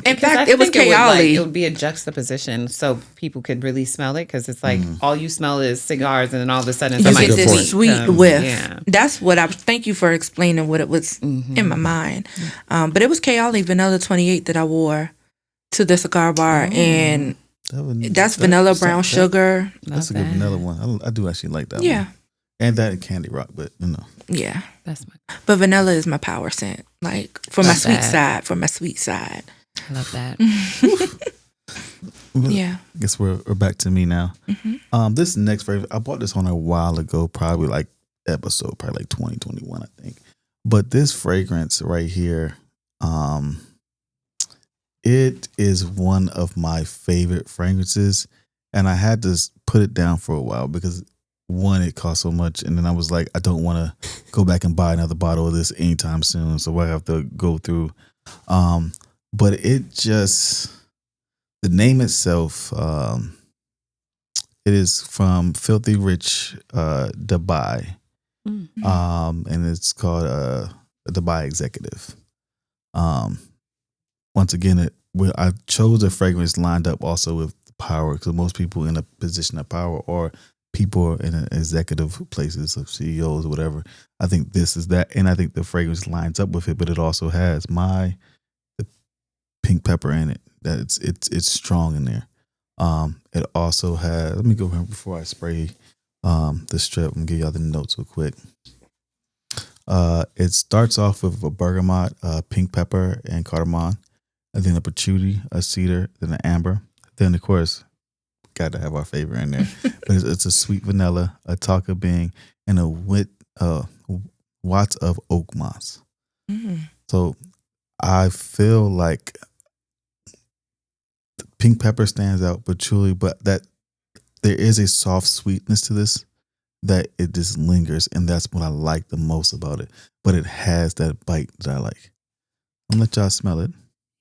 In fact, it was Kajal. It would be a juxtaposition so people could really smell it because it's like all you smell is cigars and then all of a sudden you get this sweet whiff. Yeah. That's what thank you for explaining what it was in my mind. But it was Kajal Vanilla 28 that I wore to the cigar bar, and that's vanilla brown sugar. That's a good vanilla one. I do actually like that one. Yeah. And that Candy Rock, but Yeah. But vanilla is my power scent. Like for my sweet side. I love that. I guess we're back to me now. This next fragrance, I bought this on a while ago, probably like 2021, I think. But this fragrance right here, it is one of my favorite fragrances, and I had to put it down for a while because one, it cost so much, and then I was like, I don't want to go back and buy another bottle of this anytime soon, so I have to go through. But it just, the name itself, it is from Filthy Rich Dubai, and it's called Dubai Executive. Once again, I chose a fragrance lined up also with power, because most people in a position of power or people in executive places of CEOs or whatever. I think this is that, and I think the fragrance lines up with it, but it also has the pink pepper in it. That it's strong in there. It also has. Let me go ahead before I spray the strip and give y'all the notes real quick. It starts off with a bergamot, pink pepper, and cardamom, and then a patchouli, a cedar, then an amber, then of course, got to have our favorite in there. But it's a sweet vanilla, a tonka bean, and a watts of oak moss. So I feel like the pink pepper stands out, patchouli, but that there is a soft sweetness to this that it just lingers, and that's what I like the most about it. But it has that bite that I like. I'm gonna let y'all smell it.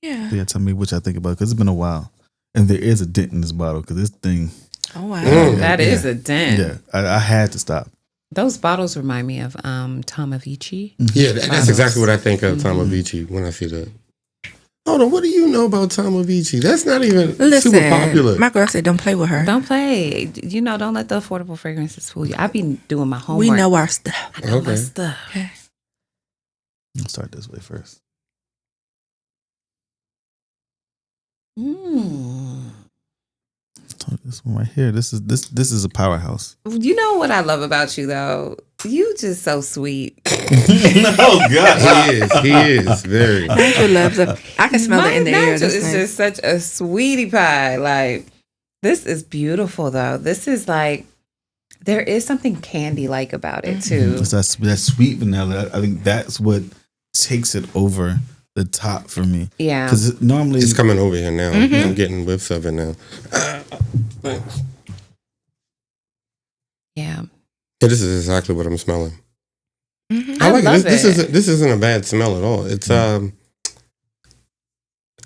Yeah, tell me what y'all think about it, because it's been a while. And there is a dent in this bottle, because this thing. Oh, wow. That is a dent. Yeah, I had to stop. Those bottles remind me of Tomavici. Yeah, that's exactly what I think of Tomavici when I see that. Hold on, what do you know about Tomavici? That's not even super popular. My girl said don't play with her. Don't play. Don't let the affordable fragrances fool you. I've been doing my homework. We know our stuff. I know my stuff. Okay. Let's start this way first. This one right here. This is a powerhouse. You know what I love about you though? You just so sweet. Oh God. He is very. Nigel loves it. I can smell it in the air. Nigel That's is nice. just such a sweetie pie. Like, this is beautiful though. This is like, there is something candy like about it too. It's that sweet vanilla. I think that's what takes it over the top for me. Yeah. Because normally It's coming over here now. I'm getting whiffs of it now. Thanks. Yeah. Yeah, this is exactly what I'm smelling. I like love it. This it. isn't a bad smell at all. It's I'm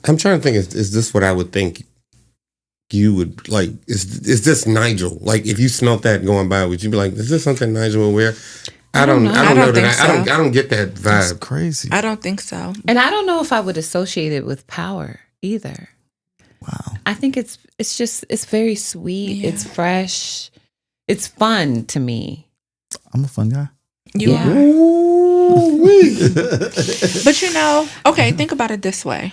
trying to think. Is this what I would think you would like? Is this Nigel? Like, if you smelt that going by, would you be like, is this something Nigel would wear? I don't know that. I don't get that that's vibe. crazy. I don't think so. And I don't know if I would associate it with power either. Wow. I think it's very sweet. Yeah. It's fresh. It's fun to me. I'm a fun guy. You Yeah. are. Ooh-wee. But okay, think about it this way.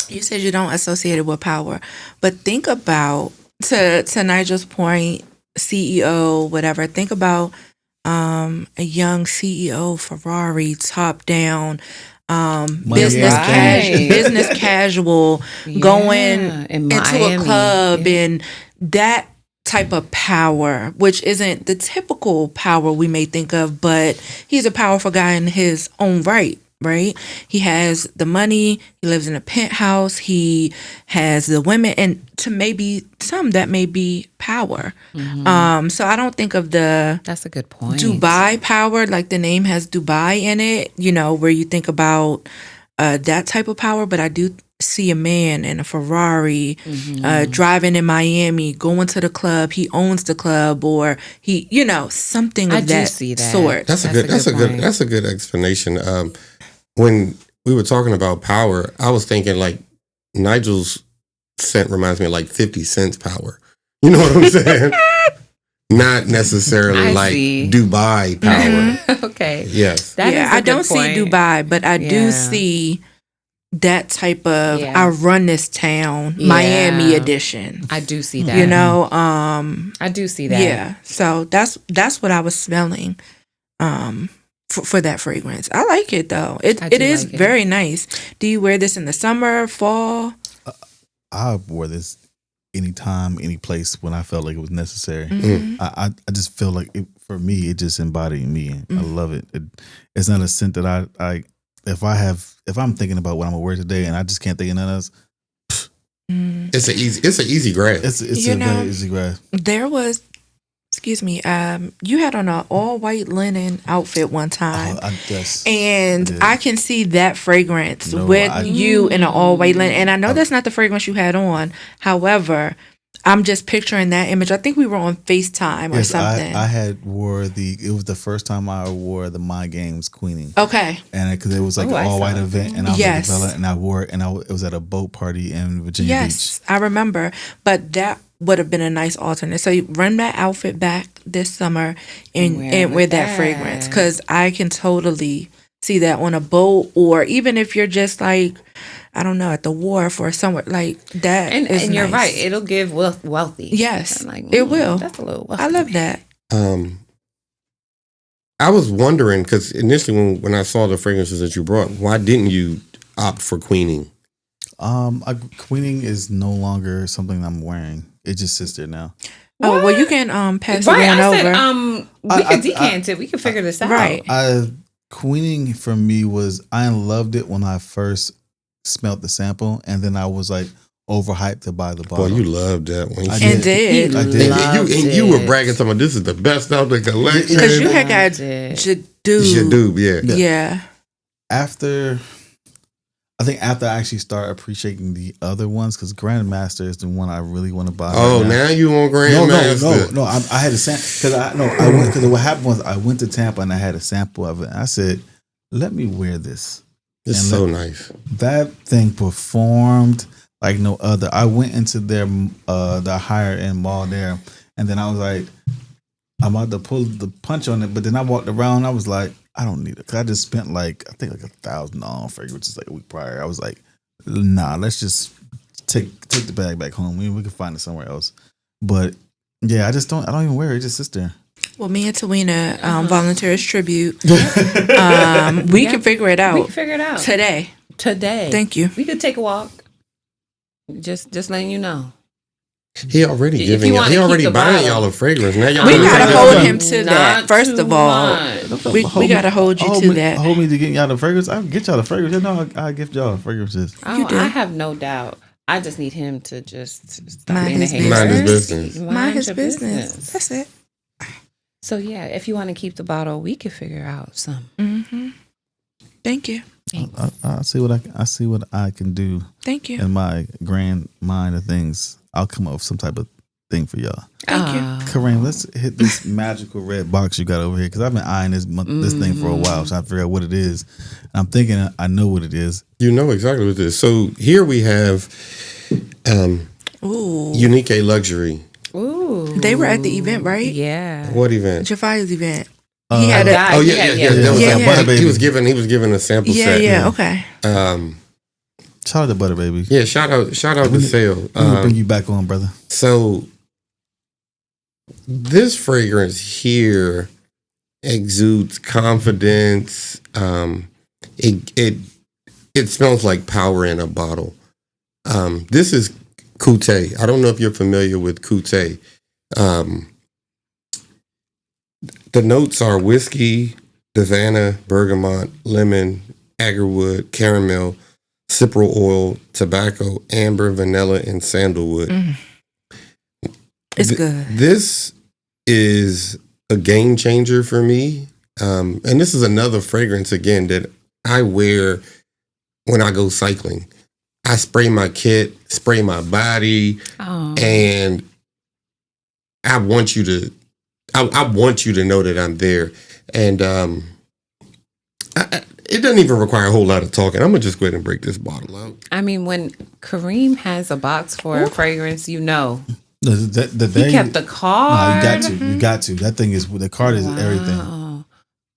You said you don't associate it with power, but think about, to Nigel's point, CEO, whatever. Think about a young CEO, Ferrari, top down, business Right. business casual, going in into Miami. a club and that type of power, which isn't the typical power we may think of, but he's a powerful guy in his own right. He has the money, he lives in a penthouse, he has the women, and to maybe some that may be power. So I don't think of the That's a good point. Dubai power, like the name has Dubai in it, where you think about that type of power, but I do see a man in a Ferrari driving in Miami, going to the club, he owns the club, or he, something of I do that see that. sort. That's a good explanation. When we were talking about power, I was thinking like Nigel's scent reminds me of like 50 Cent's power. You know what I'm saying? Not necessarily I like see. Dubai power. Okay. Yes. That is a I good don't point. see Dubai, but I do Yeah. see that type of Yeah. I run this town, Yeah. Miami edition. I do see that. I do see that. Yeah. So that's what I was smelling for that fragrance. I like it though. I It do is like it. very nice. Do you wear this in the summer, fall? I wore this anytime, any place when I felt like it was necessary. I just feel like for me, it just embodied me. I love it. It's not a scent that I if I'm thinking about what I'm gonna wear today and I just can't think of none else. It's an easy grab. It's a very easy grab. There was, excuse me, you had on an all white linen outfit one time. And I can see that fragrance with you in an all white linen. And I know that's not the fragrance you had on. However, I'm just picturing that image. I think we were on FaceTime or something. I had wore it was the first time I wore the My Games Queening. Okay. And because it was like an all white event and I was Yes. like a fella and I wore it and it was at a boat party in Virginia Yes, Beach. I remember. But that would have been a nice alternate. So you run that outfit back this summer and wear that fragrance. Because I can totally see that on a boat, or even if you're just like, I don't know, at the wharf or somewhere like that. And is you're nice. right. It'll give wealthy. Yes, I'm like, it will. That's a little wealthy. I love that. I was wondering because initially when I saw the fragrances that you brought, why didn't you opt for queening? Queening is no longer something I'm wearing. It just sits there now. Oh, well, you can pass it Right. on I over. said, we can decant it. We can figure this out. Right. Queening for me was I loved it when I first smelled the sample, and then I was like overhyped to buy the bottle. Boy, you loved that one. I and did. did. I did. And you were bragging to me, this is the best out the collection. Because you had got Did. Jadoob. Yeah. Yeah. I think after I actually start appreciating the other ones, because Grandmaster is the one I really want to buy. Oh, right now you want Grandmaster? No. I had a sample because what happened was I went to Tampa and I had a sample of it. And I said, "Let me wear this." It's And so nice. That thing performed like no other. I went into their the higher end mall there, and then I was like, I'm about to pull the punch on it, but then I walked around. I was like, I don't need it because I just spent like I think like $1,000 on fragrances like a week prior. I was like, nah, let's just take the bag back home. We can find it somewhere else. But yeah, I don't even wear it. It just sits there. Well, me and Tawina volunteer as tribute. We can figure it out. We can figure it out today. Thank you. We could take a walk. Just letting you know. He already giving y'all. He already buying y'all a fragrance. Now y'all We gotta hold like, him to that. First of all, we gotta hold you to that. Hold me to getting y'all the fragrance. I'll get y'all the fragrance. You know, I'll gift y'all fragrances. Oh, I have no doubt. I just need him to just stop Mind being a his hater. Mind his business. Mind his your business. That's it. So yeah, if you want to keep the bottle, we could figure out some. Mm-hmm. Thank you. I see what I can do. Thank you. In my grand mind of things, I'll come up with some type of thing for y'all. Thank you. Kareem, let's hit this magical red box you got over here because I've been eyeing this thing for a while, trying to figure out what it is. And I'm thinking I know what it is. You know exactly what it is. So here we have Unique Luxury. Ooh, they were at the event, right? Yeah. What event? Jafia's event. He had a guy. That was Butter like, Baby. he was given a sample set. yeah. Okay. Shout out to Butter Baby. Yeah, shout out to Sale. We'll bring you back on, brother. So this fragrance here exudes confidence. It smells like power in a bottle. This is Kutay. I don't know if you're familiar with Kutay. The notes are whiskey, Havana, bergamot, lemon, agarwood, caramel, cypriol oil, tobacco, amber, vanilla, and sandalwood. It's good. This is a game changer for me. And this is another fragrance, again, that I wear when I go cycling. I spray my kit, spray my body, and I want you to know that I'm there. And it doesn't even require a whole lot of talking. I'm going to just go ahead and break this bottle out. I mean, when Kareem has a box for a fragrance, you know. He kept the card. No, you got to. That thing is, the card is everything.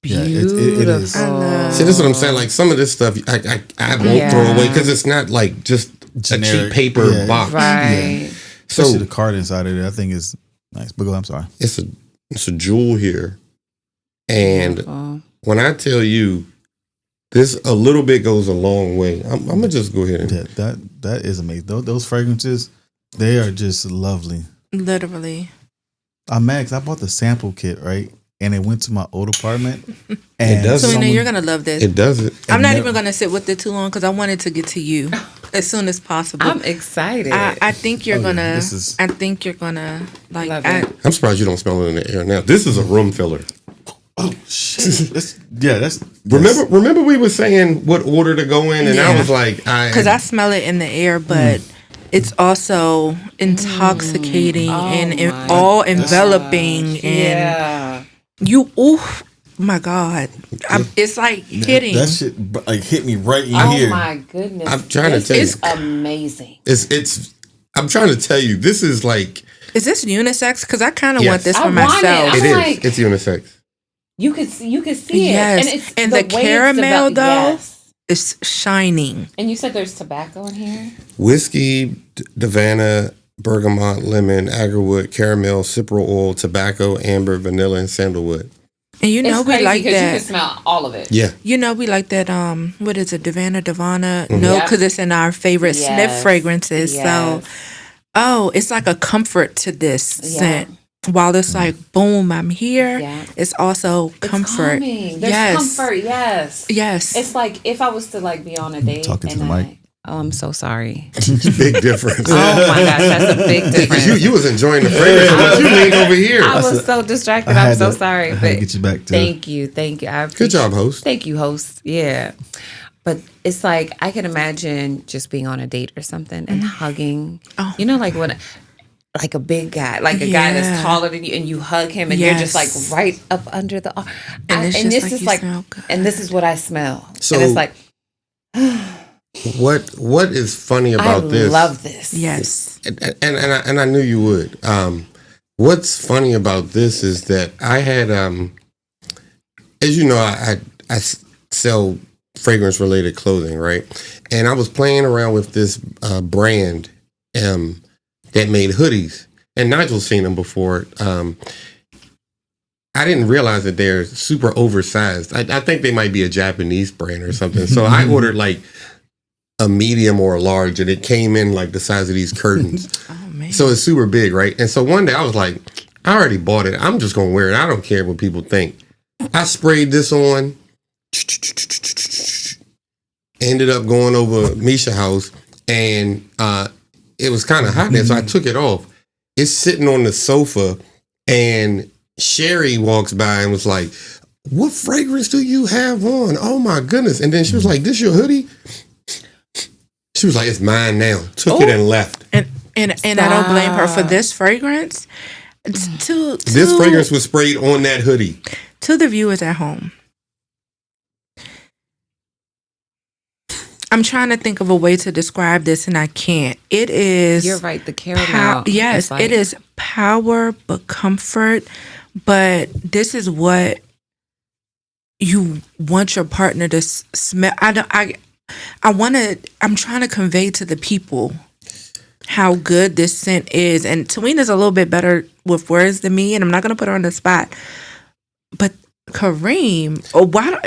Beautiful. Yeah, it is. See, this is what I'm saying. Like some of this stuff, I won't throw away because it's not like just Generic, a cheap paper box. Right. Yeah. Especially the card inside of it, I think is nice. But go, I'm sorry. It's a jewel here, and when I tell you, this a little bit goes a long way. I'm gonna just go ahead and that is amazing. Those fragrances, they are just lovely. Literally. I'm mad because I bought the sample kit, right? And it went to my old apartment. It does. So you're gonna love this. It does it. I'm not even gonna sit with it too long because I wanted to get to you as soon as possible. I'm excited. I think you're gonna. Yeah, I think you're gonna like. I'm surprised you don't smell it in the air now. This is a room filler. Oh shit! That's remember we were saying what order to go in, and I was like, because I smell it in the air, but it's also intoxicating and all enveloping, and you. Oh my god! It's like hitting. That shit like hit me right in here. Oh my goodness! I'm trying to tell you, it's amazing. It's. I'm trying to tell you, this is like. Is this unisex? Because I kind of Yes. want this I for want myself. it. It is. like- It's unisex. You could see it. Yes. And, it's And the the way caramel, it's though? Yes. It's shining. And you said there's tobacco in here? Whiskey, Havana, bergamot, lemon, agarwood, caramel, cypriol oil, tobacco, amber, vanilla, and sandalwood. And you know It's we crazy like because you can that. smell all of it. Yeah. You know we like that. What is it? Davana. Mm-hmm. No, Yep. because it's in our favorite sniff Yes. fragrances. Yes. So, it's like a comfort to this Yeah. scent. While it's like, boom, I'm here. Yeah. It's also comfort. It's calming. There's Yes. comfort, yes. Yes. It's like if I was to like be on a date Talking to and the mic. Oh, I'm so sorry. Big difference. Oh my gosh, that's a big difference. You was enjoying the fragrance, but you leaned over here. I was so distracted. I I'm had so to- sorry. I had But to get you back to. thank you. I Good job, host. Thank you, host. Yeah. But it's like I can imagine just being on a date or something and hugging. Oh. You know, like when like a big guy, like a guy that's Yeah. taller than you, and you hug him, and you're just like Yes. right up under the arm. And it's just this like is you like, smell good. and this is what I smell. So- and it's like What is funny about I this? love this. Yes. And I knew you would. What's funny about this is that I had, as you know, I sell fragrance related clothing, right? And I was playing around with this brand that made hoodies, and Nigel's seen them before. I didn't realize that they're super oversized. I think they might be a Japanese brand or something. So I ordered like a medium or a large, and it came in like the size of these curtains. Oh man! So it's super big, right? And so one day I was like, I already bought it. I'm just gonna wear it. I don't care what people think. I sprayed this on. Ended up going over Misha's house, and it was kind of hot there, so I took it off. It's sitting on the sofa, and Sherry walks by and was like, "What fragrance do you have on? Oh my goodness!" And then she was like, "This your hoodie?" She was like, "It's mine now." Took it and left. And I don't blame her for this fragrance. This fragrance was sprayed on that hoodie. To the viewers at home, I'm trying to think of a way to describe this, and I can't. It is. You're right. The caramel. Yes, it is power, but comfort. But this is what you want your partner to smell. I'm trying to convey to the people how good this scent is. And Tawena's a little bit better with words than me, and I'm not going to put her on the spot. But Kareem,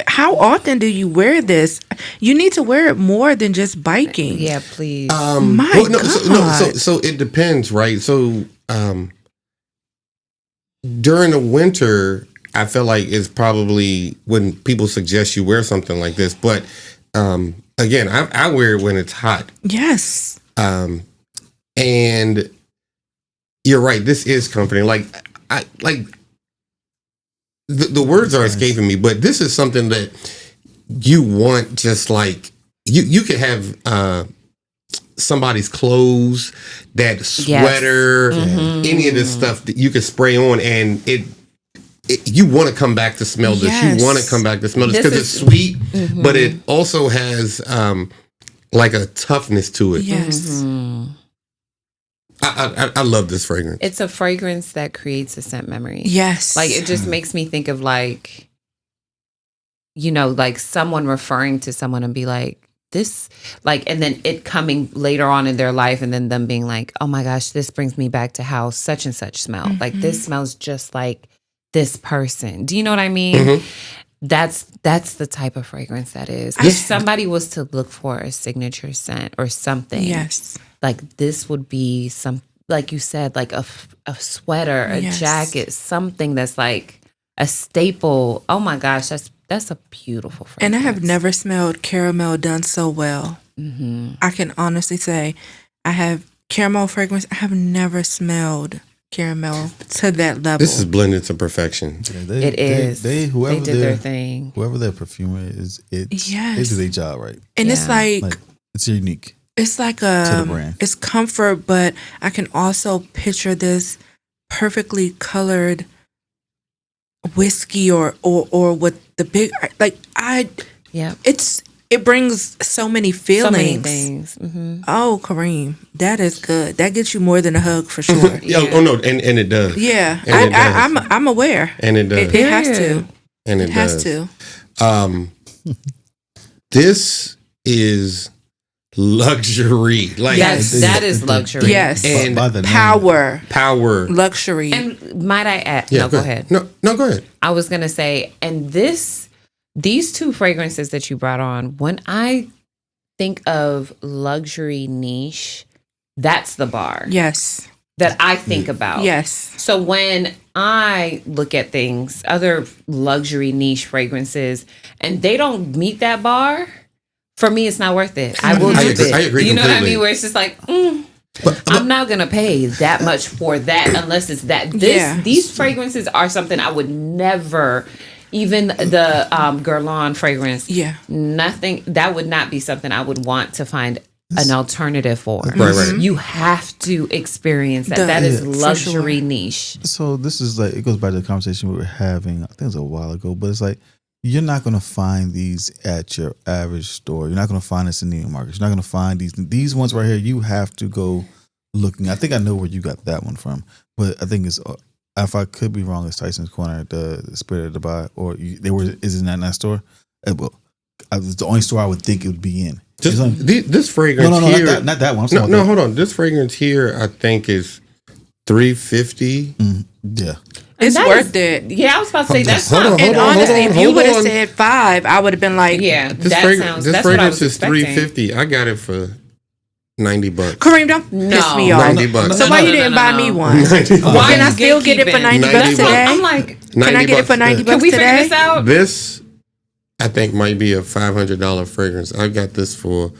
how often do you wear this? You need to wear it more than just biking. Yeah, please. God. So it depends, right? So during the winter, I feel like it's probably when people suggest you wear something like this. But again, I wear it when it's hot. Yes. And you're right. This is comforting. The words are escaping me, but this is something that you want. Just like you could have somebody's clothes, that sweater, any of this stuff that you could spray on, and you want to come back to smell this. Yes. You want to come back to smell this because it's sweet, but it also has like a toughness to it. Yes. I love this fragrance. It's a fragrance that creates a scent memory. Yes. Like, it just makes me think of like, like someone referring to someone and be like, this, like, and then it coming later on in their life and then them being like, oh my gosh, this brings me back to how such and such smell. Like, this smells just like this person. Do you know what I mean? That's the type of fragrance that is. If somebody was to look for a signature scent or something, yes, like this would be some, like you said, like a sweater, a jacket, something that's like a staple. Oh my gosh, that's a beautiful fragrance. And I have never smelled caramel done so well. I can honestly say I have caramel fragrance. I have never smelled caramel to that level. This is blended to perfection. Yeah, they whoever did their thing. Whoever their perfumer is, they do their job right. And it's like it's unique. It's like to the brand. It's comfort, but I can also picture this perfectly colored whiskey or with the big it brings so many feelings. So many things. Oh, Kareem, that is good. That gets you more than a hug for sure. Oh no, and it does. Yeah, and I'm aware. And it does. It has to. And it has does. to. This is luxury. Like that is luxury. Yes, and by the power, luxury. And might I add? Yeah, no, go ahead. No, go ahead. I was gonna say, and these two fragrances that you brought on, when I think of luxury niche, that's the bar. Yes. That I think about. Yes. So when I look at things, other luxury niche fragrances, and they don't meet that bar, for me, it's not worth it. I will do it. I agree. You know completely. what I mean? Where it's just like, I'm not gonna pay that much for that unless it's that. These fragrances are something I would never. Even the Guerlain fragrance, nothing that would not be something I would want to find an alternative for. Right. You have to experience that. That is luxury niche. So this is like, it goes back to the conversation we were having, I think it was a while ago, but it's like, you're not going to find these at your average store. You're not going to find this in Neiman Marcus. You're not going to find these ones right here. You have to go looking. I think I know where you got that one from, but I think it's, if I could be wrong, it's Tyson's Corner, the Spirit of Dubai, or is it in that store? Well, it's the only store I would think it would be in. This fragrance no, here, not that one. No, hold on. This fragrance here, I think is $350. Yeah. It's that worth it. Yeah, I was about to say that's Hold not. on, And hold on, honestly, if you hold would have on. said 5, I would have been like, Yeah, This that fragrance, sounds. this That's what I fragrance was is expecting. $350. I got it for $90. Kareem, don't piss me off. $90. So why you didn't buy me one? $90. Why Can I you still get it for gatekeeping? 90 bucks $90. today? I'm like, Can I get it for 90 bucks can we figure today? this out? This, I think, might be a $500 fragrance. I got this for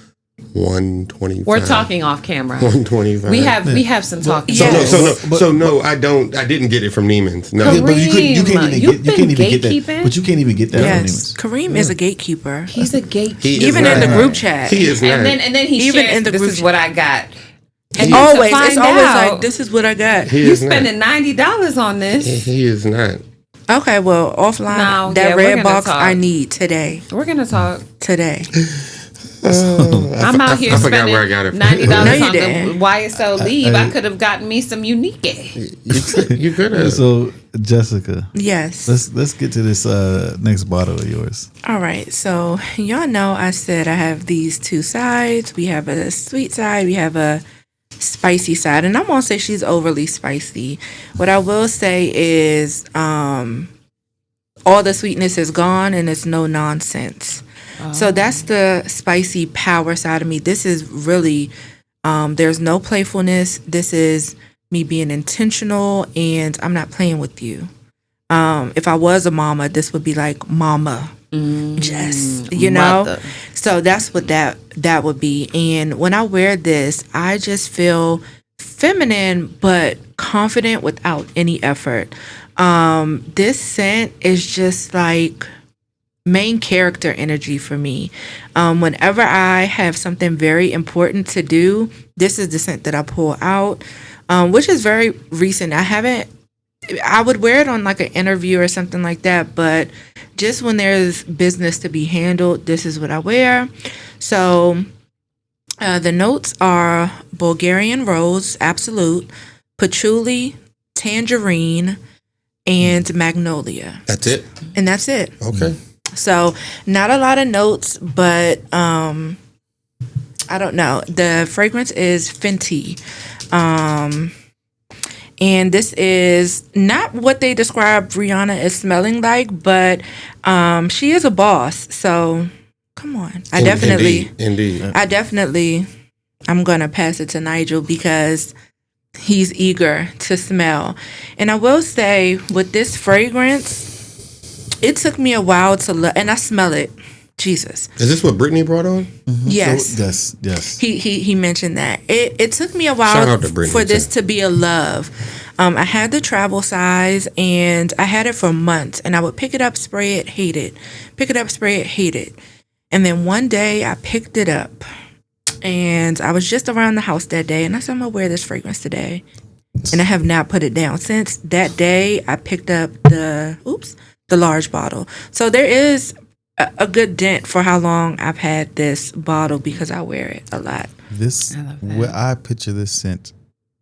$125. We're talking off camera. $125. We have some talking. So Yes. no, I didn't get it from Neiman's. No. Yeah, but you can't You've even been get that. gatekeeping? But you can't even get that from Yes, Neiman's. Kareem is a gatekeeper. He's a gatekeeper. He is Even in not. the group chat. He is not. And then he Even shares, in the this group is chat. what I got. And Always, to it's find always out, like, this is what I got. He you is not. spending $90 on this. He is not. Okay, well, offline, No, that yeah, we're red gonna box talk. I need today. We're gonna talk. Today. I'm out here I forgot spending where I got it from. $90 No, you on the didn't. YSL leave. I could have gotten me some Unique. You could have. So Jessica, Yes. let's get to this next bottle of yours. All right, so y'all know I said I have these two sides. We have a sweet side, we have a spicy side, and I won't say she's overly spicy. What I will say is all the sweetness is gone and it's no nonsense. So that's the spicy power side of me. This is really, there's no playfulness. This is me being intentional and I'm not playing with you. If I was a mama, this would be like mama. Just, you know? Mother. So that's what that would be. And when I wear this, I just feel feminine but confident without any effort. This scent is just like main character energy for me. Whenever I have something very important to do, this is the scent that I pull out, which is very recent. I would wear it on like an interview or something like that, but just when there's business to be handled, this is what I wear. So the notes are Bulgarian rose, absolute, patchouli, tangerine, and magnolia. That's it. And that's it. Okay. So not a lot of notes, but I don't know. The fragrance is Fenty. And this is not what they describe Rihanna as smelling like, but she is a boss. So come on. Indeed. I'm going to pass it to Nigel because he's eager to smell. And I will say with this fragrance, it took me a while to look, and I smell it. Jesus. Is this what Brittany brought on? Yes. So, yes. He mentioned that. It took me a Shout while out to Brittany, for this too. to be a love. I had the travel size and I had it for months and I would pick it up, spray it, hate it. Pick it up, spray it, hate it. And then one day I picked it up and I was just around the house that day and I said, I'm going to wear this fragrance today. And I have not put it down. Since that day, I picked up the large bottle. So there is a good dent for how long I've had this bottle because I wear it a lot. This, I love that. where I picture this scent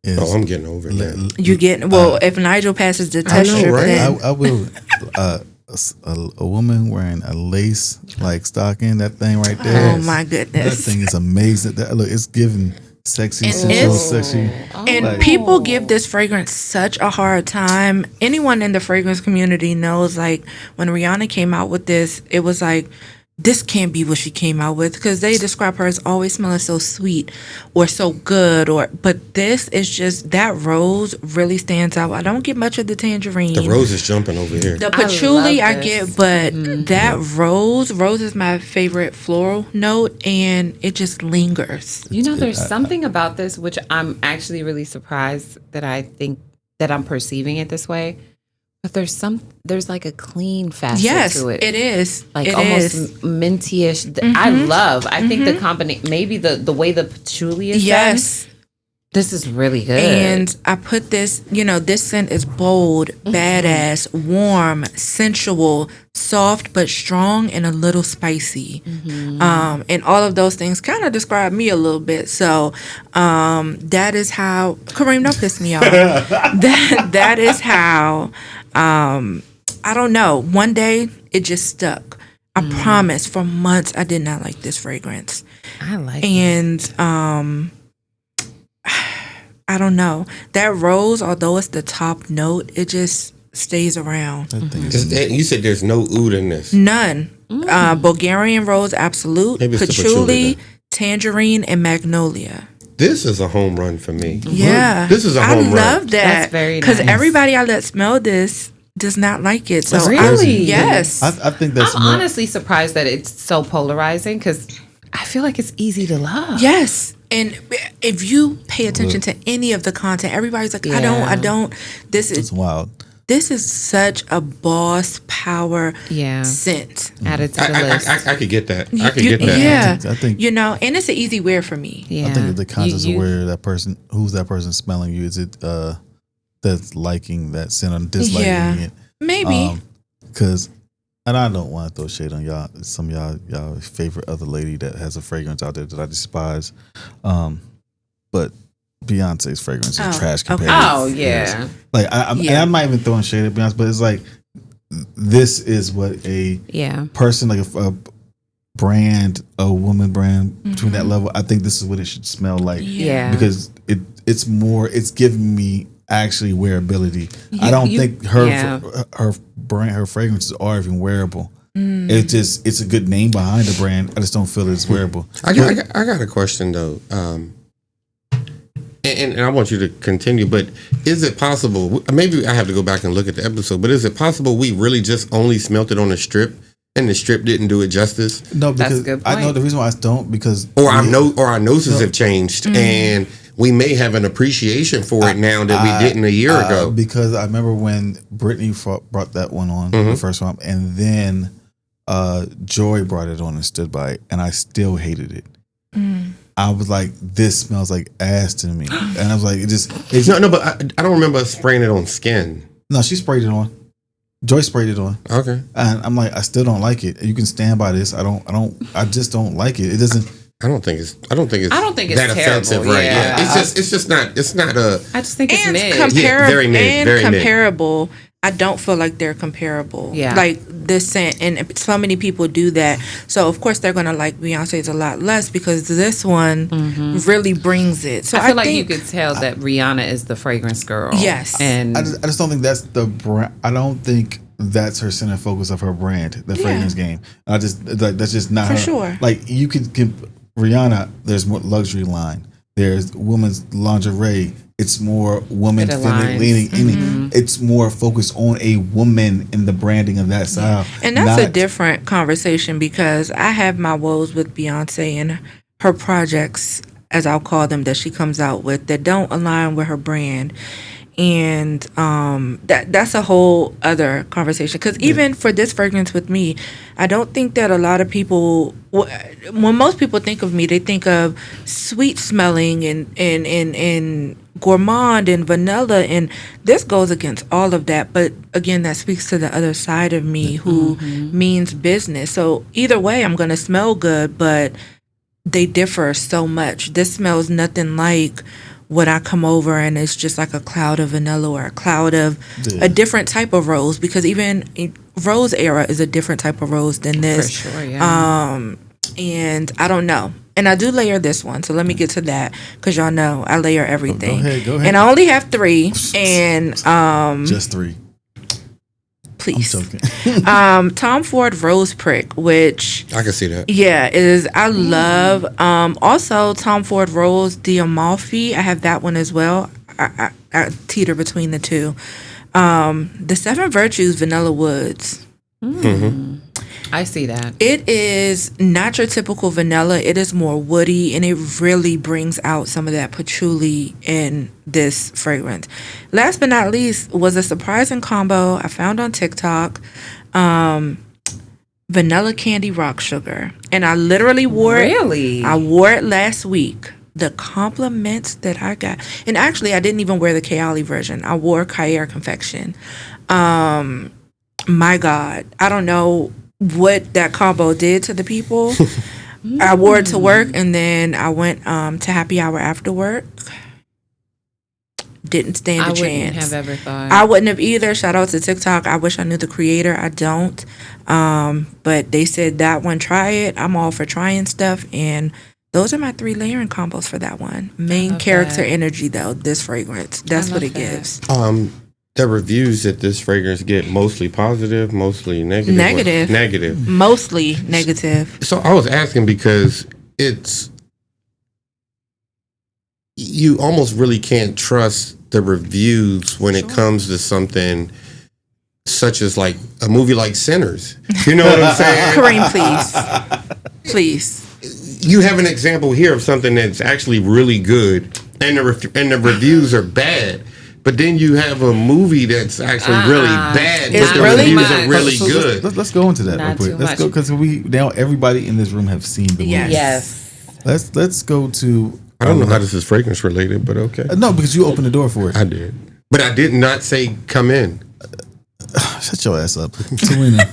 is. Oh, I'm getting over it. now. You get if Nigel passes the I test know, strip, right? then I will. A woman wearing a lace like stocking, that thing right there. oh my That goodness. thing is amazing. Look, it's giving sexy, And sensual, it's- sexy. And Like- people give this fragrance such a hard time. Anyone in the fragrance community knows, like, when Rihanna came out with this, it was like, this can't be what she came out with because they describe her as always smelling so sweet or so good. But this is just, that rose really stands out. I don't get much of the tangerine. The rose is jumping over here. The patchouli love I this. get, but that rose is my favorite floral note, and it just lingers. You know, there's something about this which I'm actually really surprised that I think that I'm perceiving it this way. But there's like a clean facet Yes, to it. it is. Like It almost is. minty-ish. I think the combination, maybe the way the patchouli is done, Yes. this is really good. And I put this, this scent is bold, badass, warm, sensual, soft but strong, and a little spicy. And all of those things kind of describe me a little bit. So that is how, Kareem, don't piss me off. that is how, I don't know. One day it just stuck. I promise for months I did not like this fragrance. I like it. And I don't know. That rose, although it's the top note, it just stays around. That thing You said there's no oud in this. None. Bulgarian rose, absolute. Maybe it's the Patchouli, patchouli then. tangerine, and magnolia. This is a home run for me. Yeah. This is a home run. I love that. That's very Because nice. everybody I let smell this does not like it. So Really? yes. I think that's I'm more. honestly surprised that it's so polarizing because I feel like it's easy to love. Yes. And if you pay attention to any of the content, everybody's like, I don't. It's wild. This is such a boss power scent. Added to the list. I could get that. I could get that. Yeah. I think And it's an easy wear for me. Yeah. I think of the conscious of where that person, who's that person smelling you? Is it that's liking that scent or disliking it? Maybe. Because, and I don't want to throw shade on y'all. Some of y'all favorite other lady that has a fragrance out there that I despise, but Beyonce's fragrance is trash compared. Oh yeah. Like I'm not even throwing shade at Beyonce, but it's like this is what a person, like a brand, a woman brand between that level. I think this is what it should smell like. Yeah. Because it's giving me actually wearability. I don't think her brand, her fragrances are even wearable. It's a good name behind the brand. I just don't feel it's wearable. I got a question though. And I want you to continue, but is it possible, maybe I have to go back and look at the episode, but is it possible we really just only smelt it on a strip and the strip didn't do it justice? No, because That's a good point. I know the reason why I don't, because our noses have changed and we may have an appreciation for it now that we didn't a year ago. Because I remember when Brittany brought that one on, the first one, and then Joy brought it on and stood by it, and I still hated it. I was like, this smells like ass to me. And I was like, No, but I don't remember spraying it on skin. No, she sprayed it on. Joy sprayed it on. Okay. And I'm like, I still don't like it. You can stand by this. I just don't like it. It doesn't. I don't think it's that terrible, offensive, right? yeah. It's just not a. I just think it's And mid. Very mid, very mid. comparable. I don't feel like they're comparable. Yeah. Like this scent, and so many people do that. So of course they're gonna like Beyonce's a lot less because this one really brings it. So I feel like think, you could tell that Rihanna is the fragrance girl. Yes. And I just don't think that's the brand. I don't think that's her center focus of her brand, the fragrance game. I just like that's just not For her. sure. Like you could Rihanna. There's more luxury line. There's women's lingerie. It's more woman leaning in. It's more focused on a woman in the branding of that style. And that's a different conversation because I have my woes with Beyonce and her projects, as I'll call them, that she comes out with that don't align with her brand. And that's a whole other conversation. Because even for this fragrance with me, I don't think that a lot of people, when most people think of me, they think of sweet smelling and gourmand and vanilla, and this goes against all of that. But again, that speaks to the other side of me who means business. So either way, I'm going to smell good, but they differ so much. This smells nothing like when I come over and it's just like a cloud of vanilla or a cloud of a different type of rose, because even Rose Era is a different type of rose than this. For sure, yeah. And I don't know. And I do layer this one, so let me get to that because y'all know I layer everything. Go ahead. And I only have 3, and just 3. Please. I'm joking. Tom Ford Rose Prick, which I can see that. yeah, I love. Also Tom Ford Rose D'Amalfi. I have that one as well. I teeter between the two. The 7 Virtues Vanilla Woods. I see that. It is not your typical vanilla. It is more woody, and it really brings out some of that patchouli in this fragrance. Last but not least was a surprising combo I found on TikTok. Vanilla Candy Rock Sugar. And I literally wore it. Really? I wore it last week. The compliments that I got. And actually, I didn't even wear the Kajal version. I wore Kair Confection. My God. I don't know what that combo did to the people. I wore it to work, and then I went to happy hour after work. Didn't stand a chance. I wouldn't have ever thought. I wouldn't have either. Shout out to TikTok. I wish I knew the creator. I don't. But they said that one, try it. I'm all for trying stuff, and Those are my 3 layering combos for that one. Main character energy, though, this fragrance. That's what it gives. The reviews that this fragrance get, mostly positive, mostly negative. Negative. Mostly negative. So I was asking because you almost really can't trust the reviews when it comes to something such as like a movie like Sinners. You know what I'm saying? Kareem, please. You have an example here of something that's actually really good, and the reviews are bad. But then you have a movie that's actually really bad, It's but the really reviews are really good. Let's go into that Not real quick. too Let's much. go because now everybody in this room have seen the movie. Yes. Let's go to. I don't know how this is fragrance related, but okay. No, because you opened the door for it. I did. But I did not say come in. Shut your ass up, Selena.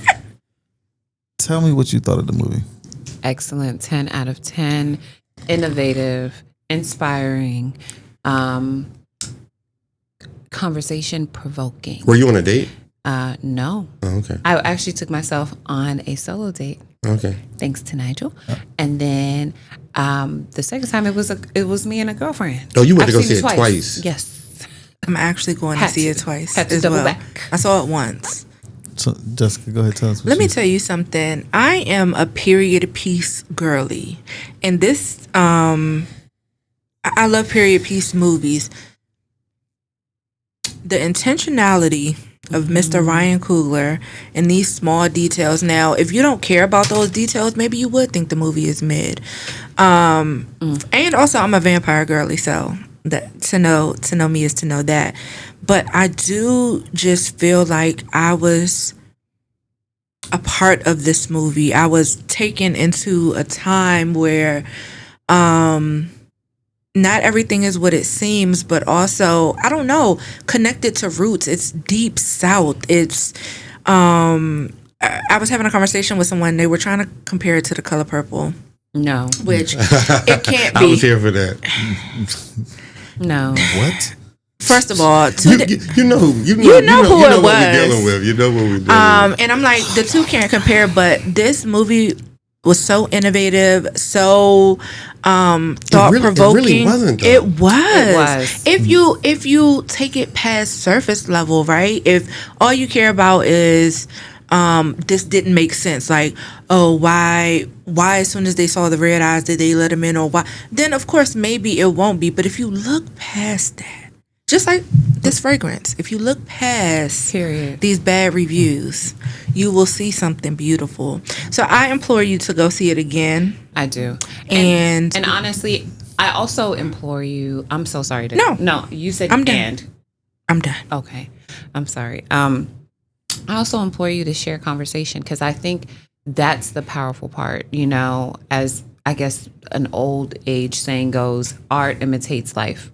Tell me what you thought of the movie. Excellent. 10 out of 10. Innovative, inspiring, conversation provoking. Were you on a date? No. Oh, okay. I actually took myself on a solo date. Okay. Thanks to Nigel. And then the second time it was me and a girlfriend. Oh, you went to I've go seen see it twice? Yes. I'm actually going to see it twice Had to as double well. back. I saw it once. So, Jessica, go ahead. Tell us. Let me tell you something. I am a period piece girly, and this I love period piece movies. The intentionality of Mr. Ryan Coogler and these small details. Now, if you don't care about those details, maybe you would think the movie is mid. And also, I'm a vampire girly, so that to know me is to know that. But I do just feel like I was a part of this movie. I was taken into a time where not everything is what it seems, but also, I don't know, connected to roots. It's deep South. It's I was having a conversation with someone. They were trying to compare it to The Color Purple. No. Which it can't be. I was here for that. No. What? First of all, you know who it was. What we're dealing with. You know what we're dealing with. And I'm like, the two can't compare, but this movie was so innovative, so thought provoking. It really wasn't, though. It was. If you take it past surface level, right? If all you care about is this didn't make sense, like, oh, why as soon as they saw the red eyes did they let him in, or why? Then of course maybe it won't be. But if you look past that, just like this fragrance, if you look past these bad reviews, you will see something beautiful. So I implore you to go see it again. I do. And honestly, I also implore you. I'm so sorry. No, you said I'm done. I'm done. Okay. I'm sorry. I also implore you to share conversation, because I think that's the powerful part. You know, as I guess an old age saying goes, art imitates life.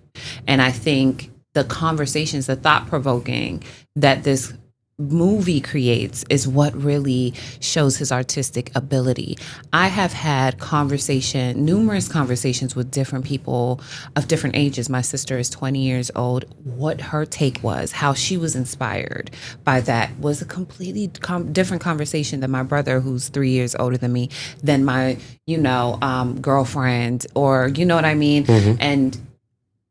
And I think the conversations, the thought provoking that this movie creates is what really shows his artistic ability. I have had numerous conversations with different people of different ages. My sister is 20 years old. What her take was, how she was inspired by that, was a completely different conversation than my brother, who's 3 years older than me, than my, girlfriend, or you know what I mean? Mm-hmm. And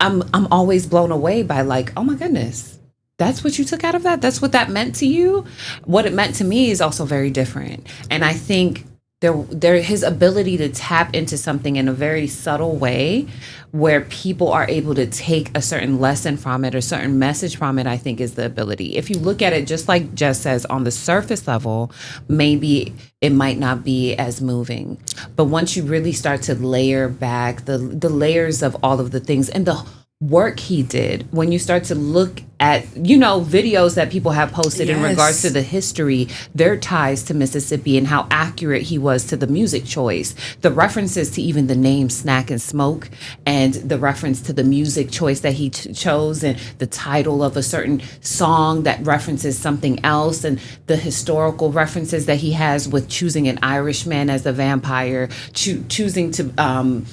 I'm always blown away by, like, oh my goodness, that's what you took out of that? That's what that meant to you? What it meant to me is also very different. And I think his ability to tap into something in a very subtle way where people are able to take a certain lesson from it or certain message from it, I think is the ability. If you look at it, just like Jess says, on the surface level, maybe it might not be as moving. But once you really start to layer back the layers of all of the things and the work he did, when you start to look at, videos that people have posted in regards to the history, their ties to Mississippi, and how accurate he was to the music choice, the references to even the name Snack and Smoke, and the reference to the music choice that he chose, and the title of a certain song that references something else, and the historical references that he has with choosing an Irishman as the vampire, choosing to the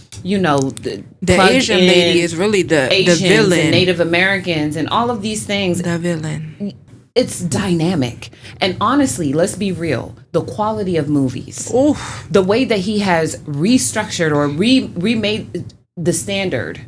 Asian lady is really the Asians villain, and Native Americans and all of these things. The villain. it's dynamic. And honestly, let's be real, the quality of movies, the way that he has restructured or remade the standard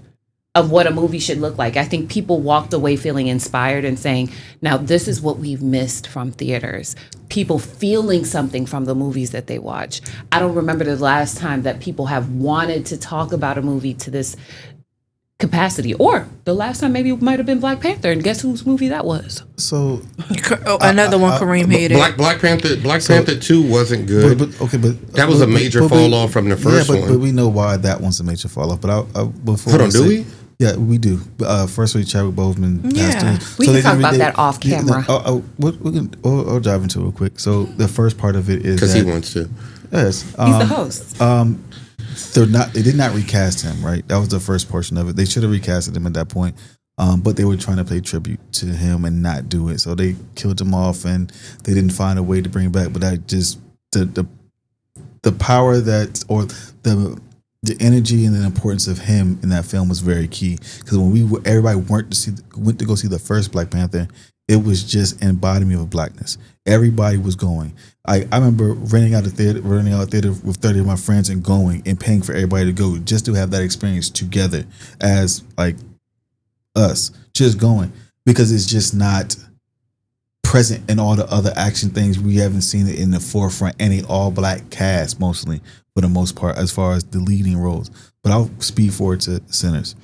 of what a movie should look like. I think people walked away feeling inspired and saying, now this is what we've missed from theaters. People feeling something from the movies that they watch. I don't remember the last time that people have wanted to talk about a movie to this capacity, or the last time maybe it might have been Black Panther, and guess whose movie that was? So another one Kareem hated. Black Panther 2 wasn't good. But that was a major fall off from the first one. But we know why that one's a major fall off. But before hold on, do we? Yeah, we do. First week, Chadwick Boseman. Yeah, we can talk about that off camera. I'll dive into it real quick. So the first part of it is because he wants to. Yes, he's the host. They did not recast him, right? That was the first portion of it. They should have recasted him at that point, but they were trying to pay tribute to him and not do it. So they killed him off, and they didn't find a way to bring him back. But that just the power that, or the energy and the importance of him in that film was very key. Because when everybody went to go see the first Black Panther, it was just an embodiment of blackness. Everybody was going. I remember renting out a theater with 30 of my friends and going and paying for everybody to go just to have that experience together as like us, just going, because it's just not present in all the other action things. We haven't seen it in the forefront. Any all black cast mostly, for the most part, as far as the leading roles. But I'll speed forward to Sinners.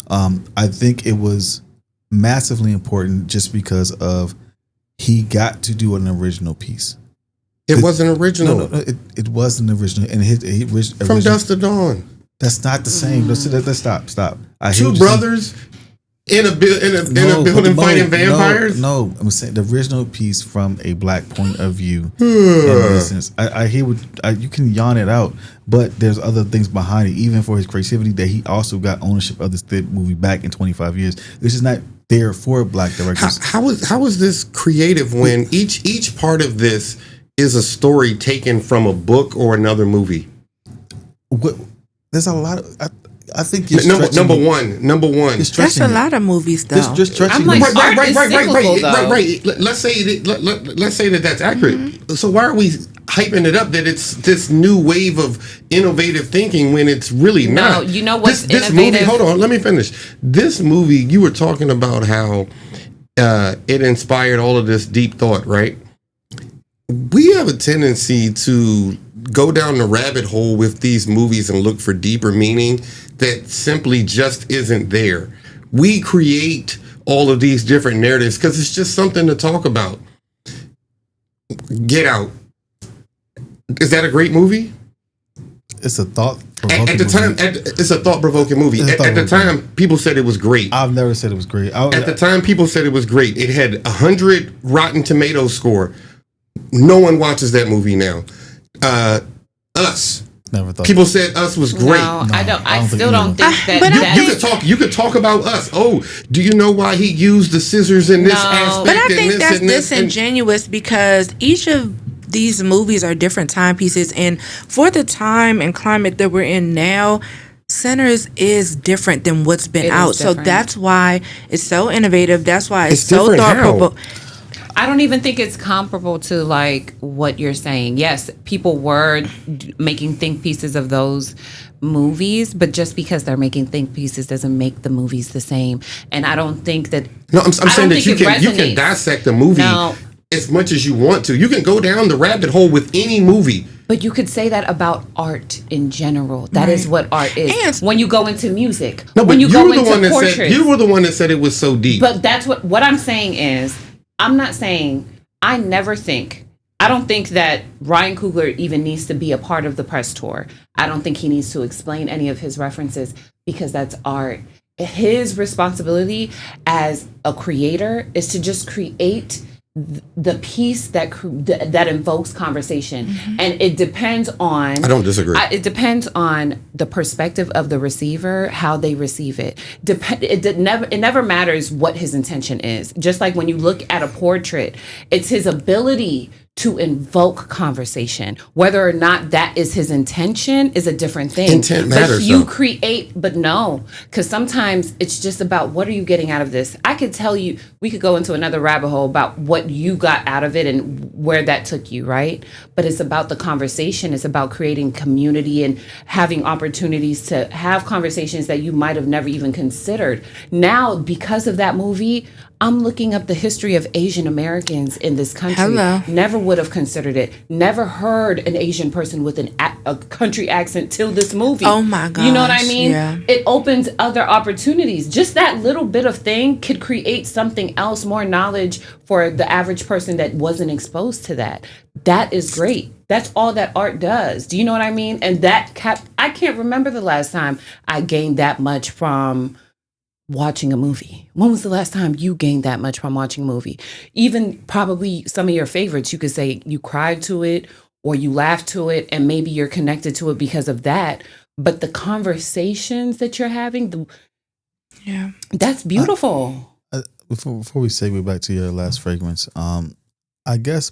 I think it was massively important just because of he got to do an original piece. It wasn't original. No, it wasn't original. And his From Dusk to Dawn. That's not the same. Let's stop. Two brothers in a building fighting vampires. No, I'm saying the original piece from a black point of view. In essence, I hear you can yawn it out, but there's other things behind it. Even for his creativity, that he also got ownership of this movie back in 25 years. This is not there for black directors. How is this creative when each part of this is a story taken from a book or another movie? There's a lot of. I think number one. That's a lot of movies, though. Just stretching. I'm like, right. Let's say that's accurate. Mm-hmm. So why are we hyping it up that it's this new wave of innovative thinking when it's really not? No, you know what's this innovative? movie. Hold on, let me finish. This movie, you were talking about how it inspired all of this deep thought, right? We have a tendency to go down the rabbit hole with these movies and look for deeper meaning that simply just isn't there. We create all of these different narratives because it's just something to talk about. Get Out. Is that a great movie? It's a thought. At the time, it's a thought-provoking movie. At the time, people said it was great. I've never said it was great. At the time, people said it was great. It had 100 Rotten Tomatoes score. No one watches that movie now. Us. Never thought. People said Us was great. No, I don't. I still don't think that. You could talk about Us. Oh, do you know why he used the scissors in this aspect? But I think that's disingenuous because each of these movies are different timepieces, and for the time and climate that we're in now, Sinners is different than what's been out. So that's why it's so innovative. That's why it's so thought-provoking. I don't even think it's comparable to like what you're saying. Yes, people were making think pieces of those movies, but just because they're making think pieces doesn't make the movies the same. And I don't think that. No, I'm saying that you can dissect the movie as much as you want to. You can go down the rabbit hole with any movie. But you could say that about art in general. That is what art is. And when you go into music, when you go into portraits, you were the one that said it was so deep. But that's what I'm saying is. I'm not saying, I don't think that Ryan Coogler even needs to be a part of the press tour. I don't think he needs to explain any of his references because that's art. His responsibility as a creator is to just create the piece that invokes conversation. Mm-hmm. And it depends on... I don't disagree. It depends on the perspective of the receiver, how they receive it. It never matters what his intention is. Just like when you look at a portrait, it's his ability to invoke conversation. Whether or not that is his intention is a different thing. Intent matters, But you though. create, but no, because sometimes it's just about what are you getting out of this. I could tell you, we could go into another rabbit hole about what you got out of it and where that took you, right? But it's about the conversation. It's about creating community and having opportunities to have conversations that you might have never even considered. Now, because of that movie, I'm looking up the history of Asian Americans in this country. Hello. Never would have considered it. Never heard an Asian person with a country accent till this movie. Oh my You know what I gosh, mean? yeah. It opens other opportunities. Just that little bit of thing could create something else, more knowledge for the average person that wasn't exposed to that. That is great. That's all that art does. Do you know what I mean? And I can't remember the last time I gained that much from watching a movie. When was the last time you gained that much from watching a movie? Even probably some of your favorites, you could say you cried to it or you laughed to it and maybe you're connected to it because of that. But the conversations that you're having, Yeah. that's beautiful. Before we segue back to your last fragrance, I guess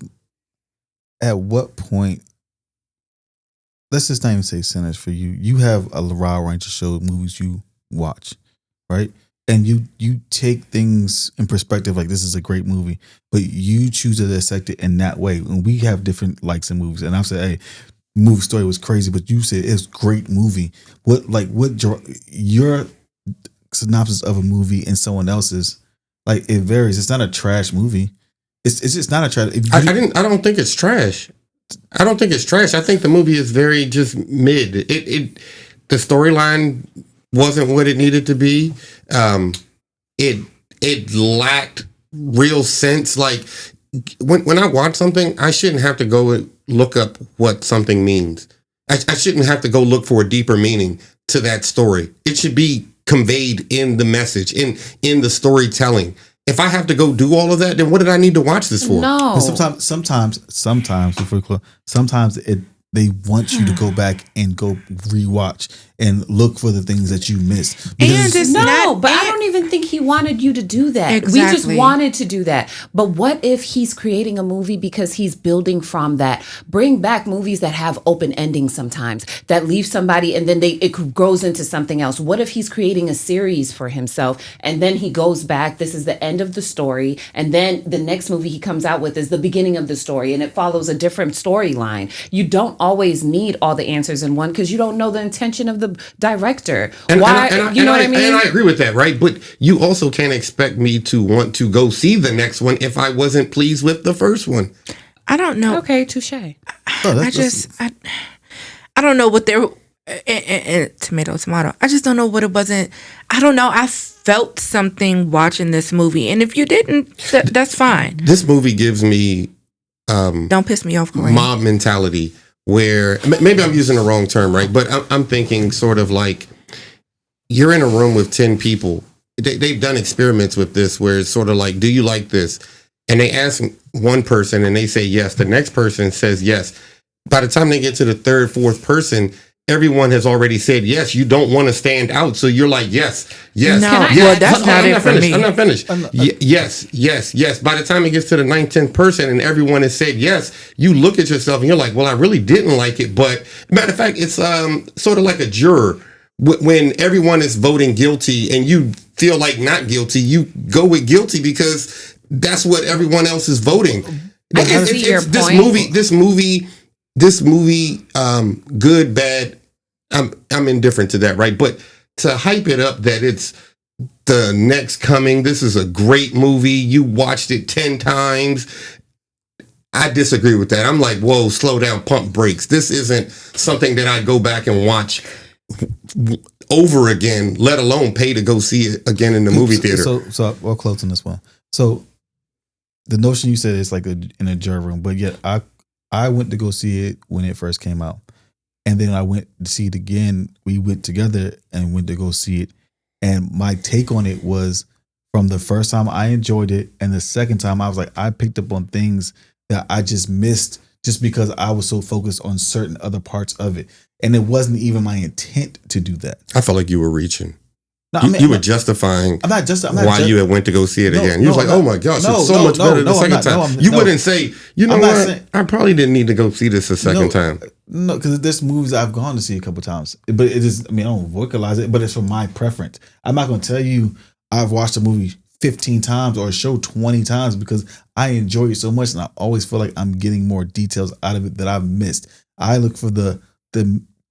at what point, let's just not even say centers for you. You have a wide range of show movies you watch, right? And you take things in perspective, like this is a great movie, but you choose to dissect it in that way. And we have different likes in movies. And I've said, hey, movie story was crazy, but you said it's great movie. What your synopsis of a movie and someone else's, like it varies. It's not a trash movie. It's just not a trash. I don't think it's trash. I don't think it's trash. I think the movie is very just mid. The storyline wasn't what it needed to be. It lacked real sense. Like when I watch something, I shouldn't have to go and look up what something means. I shouldn't have to go look for a deeper meaning to that story. It should be conveyed in the message, in the storytelling. If I have to go do all of that, then what did I need to watch this for? No. But sometimes before we close, sometimes they want you to go back and go rewatch and look for the things that you missed. And it's But I don't even think he wanted you to do that. We just Exactly. wanted to do that. But what if he's creating a movie because he's building from that? Bring back movies that have open endings sometimes, that leave somebody and then it grows into something else. What if he's creating a series for himself and then he goes back, this is the end of the story, and then the next movie he comes out with is the beginning of the story and it follows a different storyline. You don't always need all the answers in one because you don't know the intention of the director. You know what I mean? And I agree with that, right? But you also can't expect me to want to go see the next one if I wasn't pleased with the first one. I don't know. Okay, touche. I don't know what they're tomato. I just don't know what it wasn't. I don't know. I felt something watching this movie, and if you didn't, that's fine. This movie gives me Don't piss me off, Kareem. mob mentality, where maybe I'm using the wrong term, right? But I'm thinking sort of like you're in a room with 10 people. They've done experiments with this where it's sort of like, do you like this? And they ask one person and they say yes. The next person says yes. By the time they get to the third, fourth person, everyone has already said yes. You don't want to stand out. So you're like, yes. No, yes. well, that's not it for me. I'm not finished. Yes. By the time it gets to the 9th, 10th person and everyone has said yes, you look at yourself and you're like, well, I really didn't like it. But matter of fact, it's sort of like a juror. When everyone is voting guilty and you feel like not guilty, you go with guilty because that's what everyone else is voting. I can see your point. This movie, good, bad, I'm indifferent to that, right? But to hype it up that it's the next coming, this is a great movie, you watched it 10 times, I disagree with that. I'm like, whoa, slow down, pump brakes. This isn't something that I go back and watch over again, let alone pay to go see it again in the movie theater. So we'll close on this one. So the notion you said is like in a jury room, but yet I went to go see it when it first came out. And then I went to see it again. We went together and went to go see it. And my take on it was, from the first time I enjoyed it, and the second time I was like, I picked up on things that I just missed just because I was so focused on certain other parts of it. And it wasn't even my intent to do that. I felt like you were reaching. No, you were justifying why you had went to go see it again. You was like, oh my gosh, it's so much better the second time. You wouldn't say, you know what? I probably didn't need to go see this a second time. No, because there's movies I've gone to see a couple times. But it is, I mean, I don't vocalize it, but it's for my preference. I'm not going to tell you I've watched a movie 15 times or a show 20 times because I enjoy it so much and I always feel like I'm getting more details out of it that I've missed. I look for the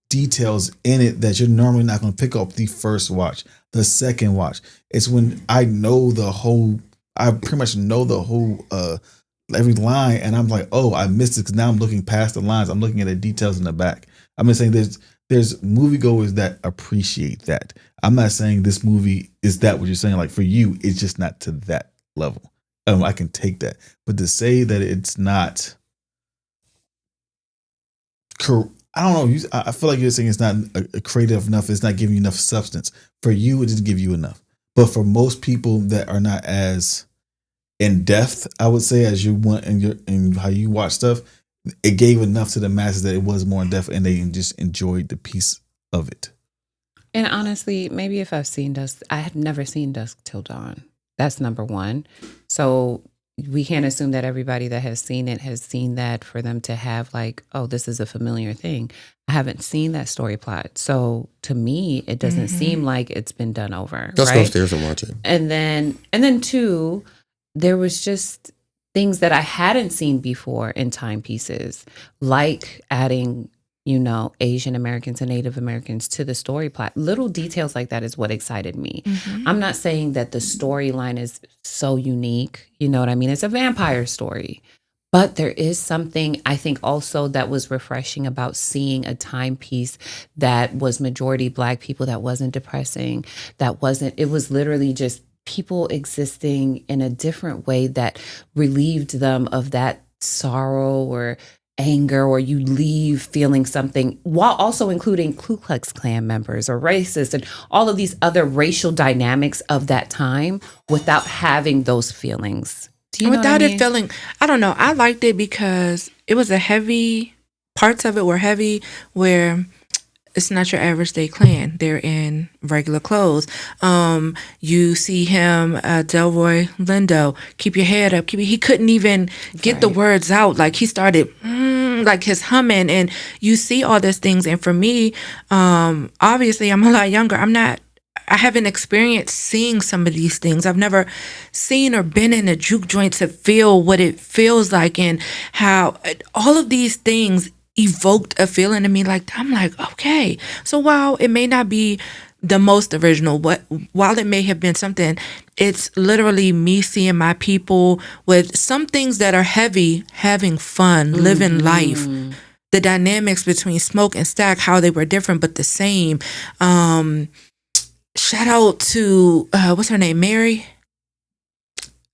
details in it that you're normally not going to pick up the first watch, the second watch. It's when I pretty much know the whole every line, and I'm like, oh, I missed it because now I'm looking past the lines. I'm looking at the details in the back. I'm just saying there's moviegoers that appreciate that. I'm not saying this movie is that what you're saying. Like for you, it's just not to that level. I can take that, but to say that it's not, I don't know. I feel like you're saying it's not creative enough. It's not giving you enough substance. For you, it didn't give you enough. But for most people that are not as in depth, I would say, as you want in how you watch stuff, it gave enough to the masses that it was more in depth, and they just enjoyed the piece of it. And honestly, maybe if I've seen Dusk, I had never seen Dusk Till Dawn. That's number one. So we can't assume that everybody that has seen it has seen that for them to have like, oh, this is a familiar thing. I haven't seen that story plot. So to me, it doesn't seem like it's been done over. Just go upstairs and watch it. And then two, there was just things that I hadn't seen before in timepieces, like adding, Asian Americans and Native Americans to the story plot. Little details like that is what excited me. I'm not saying that the storyline is so unique. You know what I mean? It's a vampire story. But there is something I think also that was refreshing about seeing a timepiece that was majority Black people, that wasn't depressing, it was literally just people existing in a different way that relieved them of that sorrow or anger, or you leave feeling something, while also including Ku Klux Klan members or racists and all of these other racial dynamics of that time without having those feelings. Do you know without what I mean? it feeling, I don't know. I liked it because it was parts of it were heavy, where it's not your average day Klan. They're in regular clothes. You see him, Delroy Lindo, keep your head up. He couldn't even get the words out. Like he started like his humming, and you see all these things. And for me, obviously I'm a lot younger. I haven't experienced seeing some of these things. I've never seen or been in a juke joint to feel what it feels like, and how all of these things evoked a feeling in me. Like, I'm like, okay. So while it may not be the most original, while it may have been something, it's literally me seeing my people with some things that are heavy, having fun, living life. The dynamics between Smoke and Stack, how they were different but the same. Shout out to what's her name, Mary?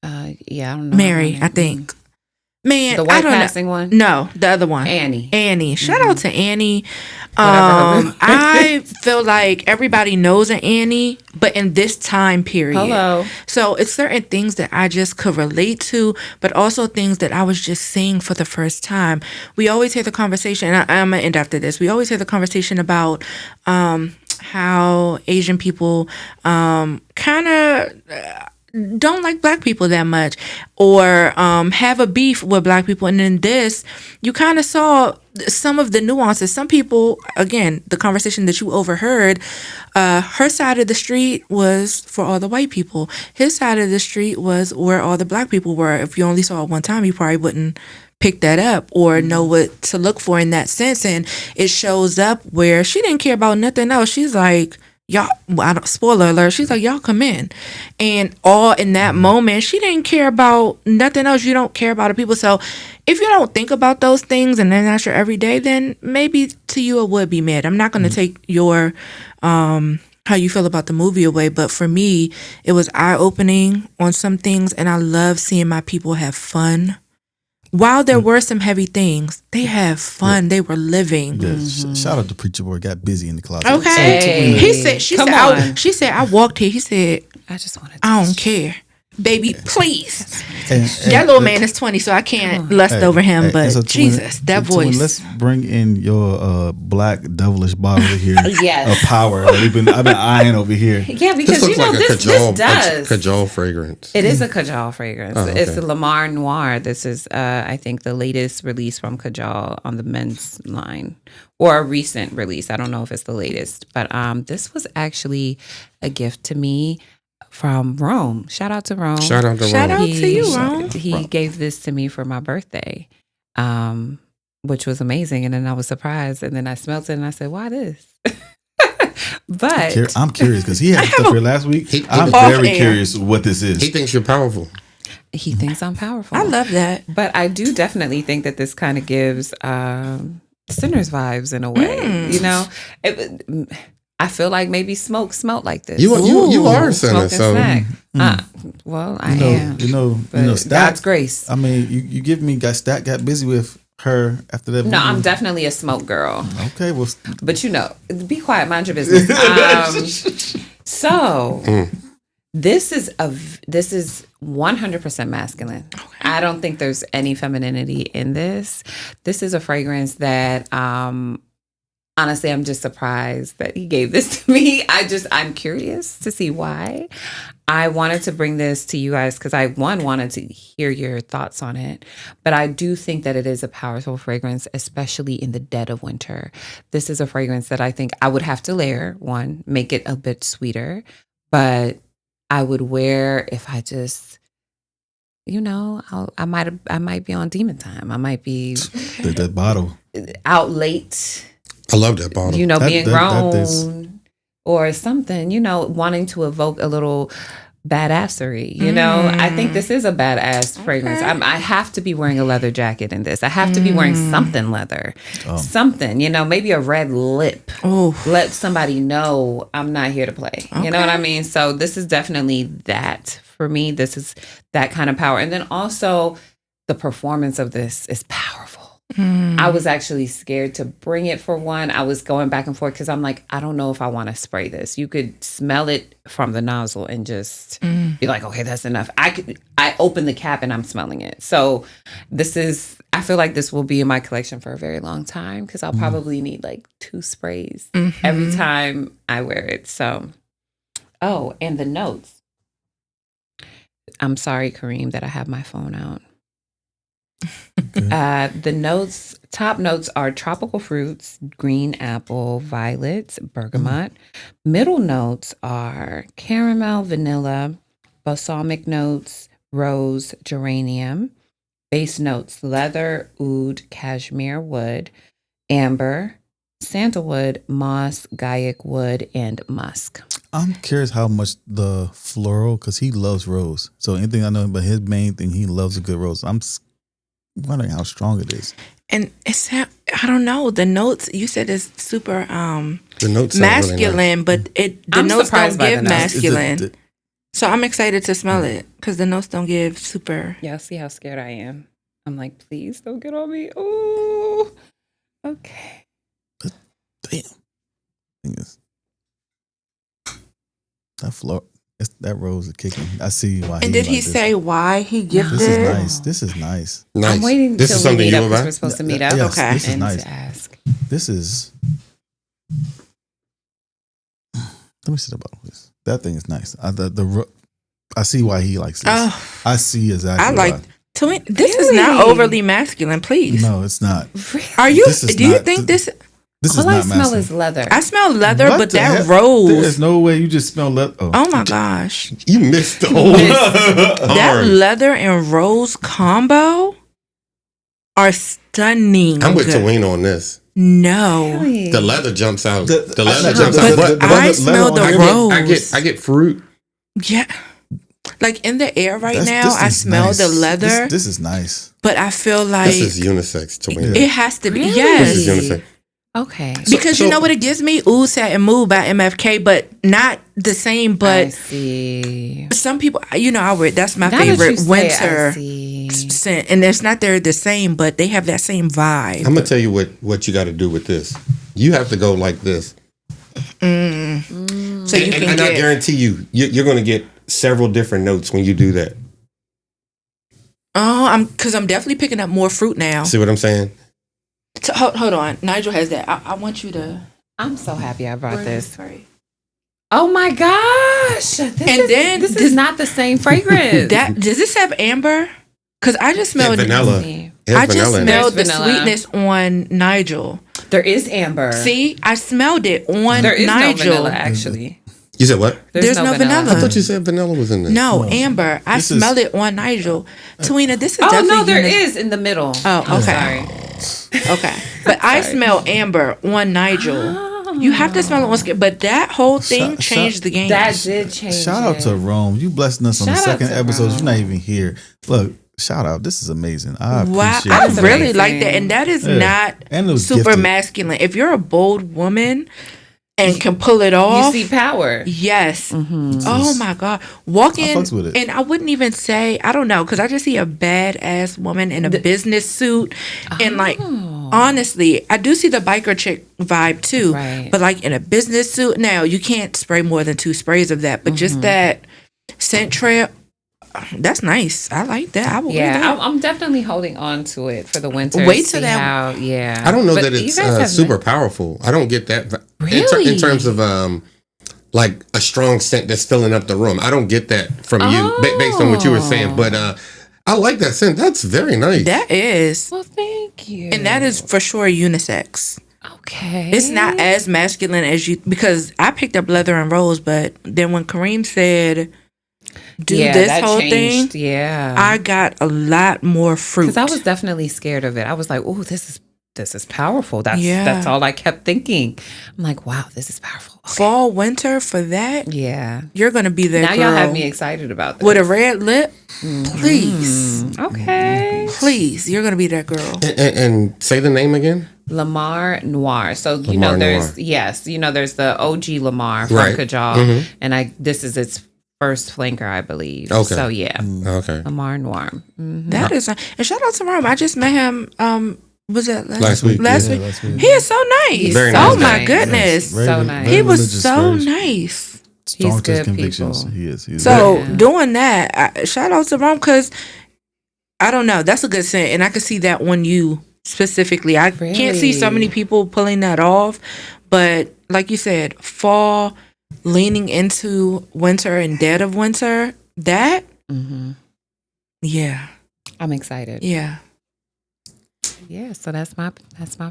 Yeah, I don't know. Mary, I think. Man, the white passing one? No, the other one. Annie. Shout out to Annie. I feel like everybody knows an Annie, but in this time period. Hello. So it's certain things that I just could relate to, but also things that I was just seeing for the first time. We always hear the conversation, and I'm going to end after this. We always hear the conversation about how Asian people kind of don't like Black people that much, or have a beef with Black people. And in this, you kind of saw some of the nuances. Some people, again, the conversation that you overheard, her side of the street was for all the white people. His side of the street was where all the Black people were. If you only saw it one time, you probably wouldn't pick that up or know what to look for in that sense. And it shows up where she didn't care about nothing else. She's like, y'all, spoiler alert, she's like, y'all come in. And all in that moment, she didn't care about nothing else. You don't care about the people. So if you don't think about those things and they're not your everyday, then maybe to you it would be mad. I'm not going to take your how you feel about the movie away, but for me, it was eye-opening on some things, and I love seeing my people have fun. While there were some heavy things, they had fun. They were living. Yeah, shout out to Preacher Boy. Got busy in the closet. Okay. He said, she said, I walked here. He said, I just wanted to I don't care. baby, please. And That little man is 20, so I can't lust over him. But so Jesus, that voice. Let's bring in your black devilish bottle here. Yes. Of power. I've been eyeing over here. Yeah, This because looks like a this Kajal, does. Kajal fragrance. It is a Kajal fragrance. Oh, okay. It's the Lamar Noir. This is, I think, the latest release from Kajal on the men's line, or a recent release. I don't know if it's the latest, but this was actually a gift to me from Rome. Shout out to Rome. Shout out to Shout Rome. out to you, Rome. He gave this to me for my birthday, which was amazing. And then I was surprised, and then I smelled it, and I said, "Why this?" But I'm curious because he had stuff here last week. I'm Off very air. curious what this is. He thinks you're powerful. he thinks I'm powerful. I love that. But I do definitely think that this kind of gives Sinners vibes in a way. You know, I feel like maybe Smoke smelled like this. You are a sinner, Smoke and so snack. Well, I am. You know, But Stat, God's grace. I mean, you give me Stat got busy with her after that. No, movie. I'm definitely a Smoke girl. Okay, well, But be quiet, mind your business. This is 100% masculine. Okay. I don't think there's any femininity in this. This is a fragrance that honestly, I'm just surprised that he gave this to me. I'm curious to see why. I wanted to bring this to you guys because I wanted to hear your thoughts on it. But I do think that it is a powerful fragrance, especially in the dead of winter. This is a fragrance that I think I would have to layer, one, make it a bit sweeter. But I would wear if I just, I might be on demon time. I might be that bottle out late. I love that bottle. Being grown or something, wanting to evoke a little badassery, I think this is a badass fragrance. I have to be wearing a leather jacket in this. I have to be wearing something leather. Something, maybe a red lip. Let somebody know I'm not here to play. Okay. You know what I mean? So this is definitely that for me. This is that kind of power. And then also the performance of this is powerful. I was actually scared to bring it for one. I was going back and forth because I'm like, I don't know if I want to spray this. You could smell it from the nozzle and just be like, okay, that's enough. I open the cap and I'm smelling it. So I feel like this will be in my collection for a very long time because I'll probably need like 2 sprays every time I wear it. So, and the notes. I'm sorry, Kareem, that I have my phone out. The top notes are tropical fruits, green apple, violets, bergamot. Middle notes are caramel, vanilla, balsamic notes, rose, geranium. Base notes, leather, oud, cashmere wood, amber, sandalwood, moss, gaiac wood, and musk. I'm curious how much the floral, because he loves rose. So anything I know, but his main thing, he loves a good rose. I'm wondering how strong it is. And I don't know. The notes you said is super the notes masculine, really nice. but the notes don't give masculine. So I'm excited to smell it because the notes don't give super. Yeah, see how scared I am. I'm like, please don't get on me. Oh, okay. Damn. Thing is, that floor. That rose is kicking. I see why. And did he say why he gifted? This is nice. This is nice. I'm waiting this is till we something meet you up because we're supposed to meet up. Yes, okay. This is nice. To ask. This is. Let me see the bottle, please. That thing is nice. I see why he likes this. Oh, I see exactly. I like. Why. This is not overly masculine. Please. No, it's not. Are you? Do you think this? This All is not I smell masculine. is leather. I smell leather, What but the that heck? rose. There's no way you just smell leather. Oh my gosh. You missed the whole That arm. leather and rose combo are stunning. I'm with Taween on this. No. Really? The leather jumps out. The leather leather jumps jumps out. out. But I smell the rose. I get fruit. Yeah. Like in the air right This now, I is smell nice. the leather, This is nice. but I feel like This is unisex, Taween. it has to be. Really? Yes. This is unisex. Okay. Because you know what it gives me? Oud, Sat, and Mood by MFK, but not the same. I But see. some people, I wear, that's my Now that you favorite say, I winter see. scent. And it's not they're the same, but they have that same vibe. I'm gonna tell you what you got to do with this. You have to go like this. So you can and I get. guarantee you're gonna get several different notes when you do that. Oh, because I'm definitely picking up more fruit now. See what I'm saying? So, hold on. Nigel has that. I want you to. I'm so happy I brought this. Sorry. Oh my gosh! This is not the same fragrance. Does this have amber? Because I just smelled vanilla. I just smelled the vanilla. sweetness on Nigel. There is amber. See, I smelled it on There is Nigel. no vanilla, actually. You said what? There's no vanilla. I thought you said vanilla was in there. No, amber. I smelled it on Nigel. Tawina, this is definitely. Oh no, there is in the middle. Oh, okay. Sorry. Okay, but I smell amber on Nigel. You have to smell it on skin, but that whole thing changed the game. That did change. Shout out to Rome. You blessing us on the second episode. You're not even here. Look, shout out. This is amazing. I appreciate I it. really like that, and that is not super gifted. masculine. If you're a bold woman and can pull it off, you see power. Yes. Oh my God. Walk in, and I wouldn't even say, I don't know, because I just see a badass woman in a business suit, and like. Honestly, I do see the biker chick vibe too, but like in a business suit. Now you can't spray more than 2 sprays of that, but just that scent trail, that's nice. I like that. I will wear that. I'm definitely holding on to it for the winter. Wait till that. Yeah, I don't know that it's super powerful. I don't get that. Really? In terms of like a strong scent that's filling up the room. I don't get that from you based on what you were saying, but. I like that scent. That's very nice. That is. Well, thank you. And that is for sure unisex. Okay. It's not as masculine as you, because I picked up leather and rose, but then when Kareem said, do this whole thing, I got a lot more fruit. Because I was definitely scared of it. I was like, oh, this is powerful. That's all I kept thinking. I'm like, wow, this is powerful. Okay. Fall, winter for that? Yeah. You're going to be there, now girl. Y'all have me excited about this. With a red lip? Please. Okay. Please. You're going to be that girl. And say the name again? Lamar Noir. So, Lamar there's, Noir. There's the OG Lamar from Kajal. And this is its first flanker, I believe. Okay. So, yeah. Okay. Lamar Noir. That is, and shout out to Rome. I just met him, was that last week? Last week. He is so nice. Very nice. Oh my goodness. So nice. He was so nice. Strong He's good convictions. people. He is. So doing that, shout out to Rome, because I don't know. That's a good scent, and I can see that on you specifically. I can't see so many people pulling that off, but like you said, fall, leaning into winter and dead of winter. That, yeah, I'm excited. Yeah. Yeah, so that's my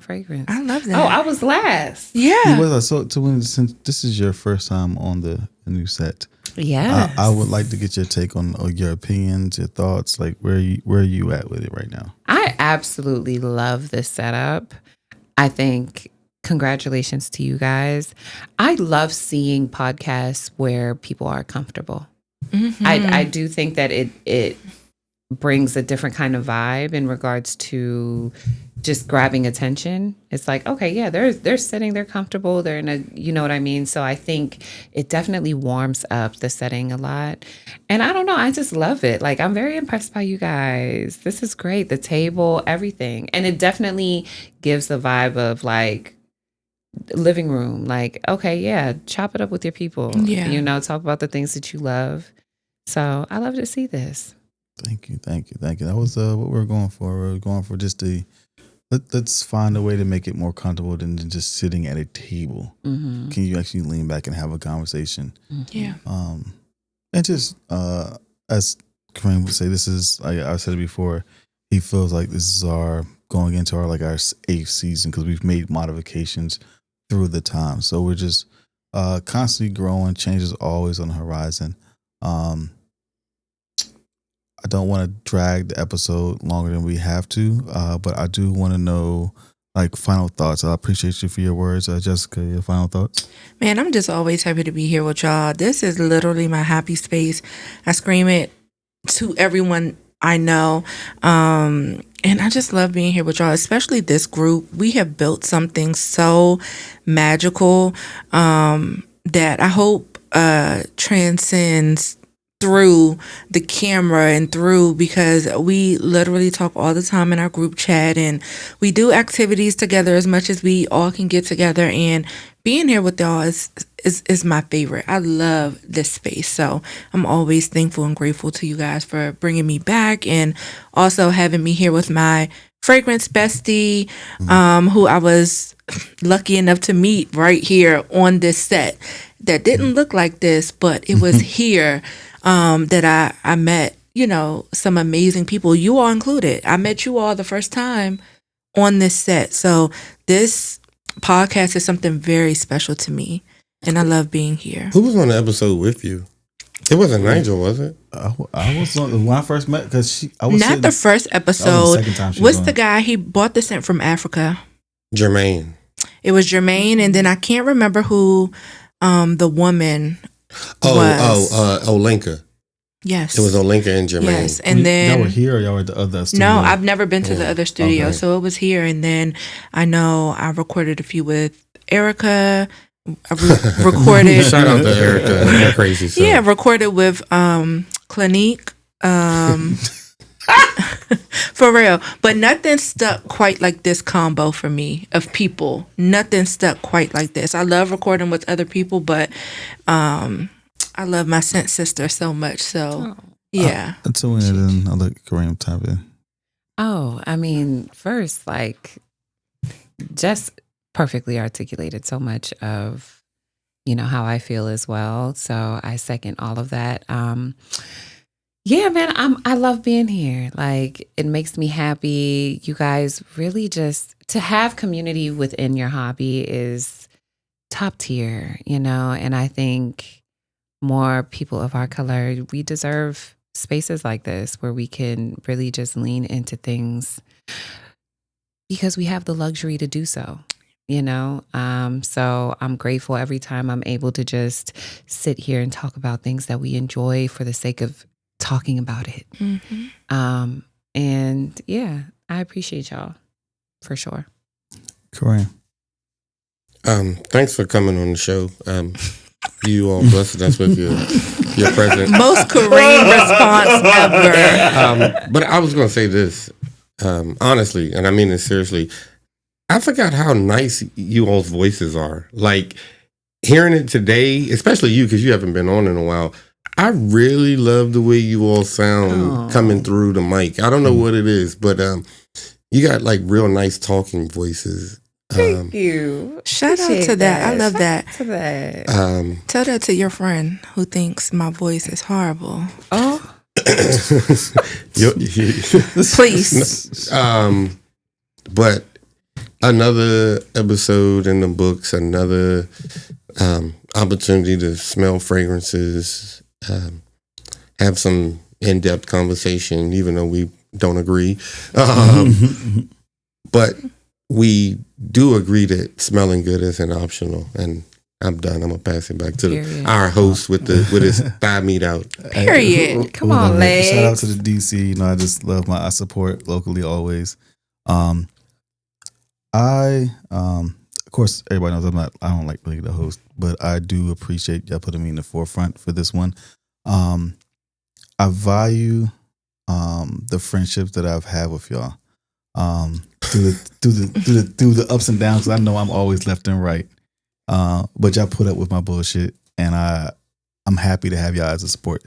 fragrance. I love that. Oh, I was last. Yeah. So since this is your first time on the new set, I would like to get your take on your opinions, your thoughts, like where are you at with it right now? I absolutely love this setup. I think congratulations to you guys. I love seeing podcasts where people are comfortable. I do think that it brings a different kind of vibe in regards to just grabbing attention. It's like, okay, yeah, they're sitting, they're comfortable, they're in a, you know what I mean? So I think it definitely warms up the setting a lot. And I don't know, I just love it. Like, I'm very impressed by you guys. This is great. The table, everything. And it definitely gives the vibe of like living room. Like, okay, yeah, chop it up with your people. Yeah. Talk about the things that you love. So I love to see this. Thank you. That was what we were going for. We were going for just let's find a way to make it more comfortable than just sitting at a table. Can you actually lean back and have a conversation? Yeah. And just as Kareem would say, this is, like I said it before, he feels like this is going into our 8th season, because we've made modifications through the time. So we're just constantly growing. Change is always on the horizon. I don't want to drag the episode longer than we have to, but I do want to know, final thoughts. I appreciate you for your words. Jessica, your final thoughts? Man, I'm just always happy to be here with y'all. This is literally my happy space. I scream it to everyone I know. And I just love being here with y'all, especially this group. We have built something so magical that I hope transcends through the camera and through, because we literally talk all the time in our group chat, and we do activities together as much as we all can get together, and being here with y'all is my favorite. I love this space. So I'm always thankful and grateful to you guys for bringing me back, and also having me here with my fragrance bestie, who I was lucky enough to meet right here on this set, that didn't look like this, but it was here that I met, some amazing people, you all included. I met you all the first time on this set. So this podcast is something very special to me, and I love being here. Who was on the episode with you? It wasn't Nigel, was it? I was on when I first met, because I was not the first episode. The second time she What's was the on. guy? He bought the scent from Africa. Jermaine. It was Jermaine, and then I can't remember who the woman was. Olenka. Yes, It was Olenka and Jermaine. yes, and then y'all were here, or y'all were at the other studio? no, I've never been to the other studio, Okay. so it was here. And then I know I recorded a few with Erica. I recorded. Shout out to Erica and her crazy self. Yeah, recorded with Clinique. For real. But nothing stuck quite like this combo for me of people. Nothing stuck quite like this. I love recording with other people, but I love my scent sister so much. So yeah. Until we then, I'll let Kareem type in. Oh, I mean, first, just perfectly articulated so much of, how I feel as well. So I second all of that. Yeah, man, I love being here. It makes me happy. You guys really just, to have community within your hobby is top tier, and I think more people of our color, we deserve spaces like this where we can really just lean into things because we have the luxury to do so. So I'm grateful every time I'm able to just sit here and talk about things that we enjoy for the sake of talking about it. Mm-hmm. And yeah, I appreciate y'all for sure. Kareem. Thanks for coming on the show. You all blessed us with your presence. Most Kareem response ever. But I was going to say this, honestly, and I mean this seriously. I forgot how nice you all's voices are. Hearing it today, especially you, because you haven't been on in a while. I really love the way you all sound coming through the mic. I don't know what it is, but you got real nice talking voices. Thank you. Shout out to that. I love that. To that. Tell that to your friend who thinks my voice is horrible. Oh, Please. But another episode in the books, another opportunity to smell fragrances, have some in-depth conversation, even though we don't agree. But we do agree that smelling good isn't optional. And I'm done. I'm gonna pass it back to our host with his thigh meat out. Period. Come on, legs. Shout out to the DC. I just love I support locally always. Of course, everybody knows I don't like being the host, but I do appreciate y'all putting me in the forefront for this one. I value the friendships that I've had with y'all through the ups and downs. 'Cause I know I'm always left and right, but y'all put up with my bullshit, and I'm happy to have y'all as a support,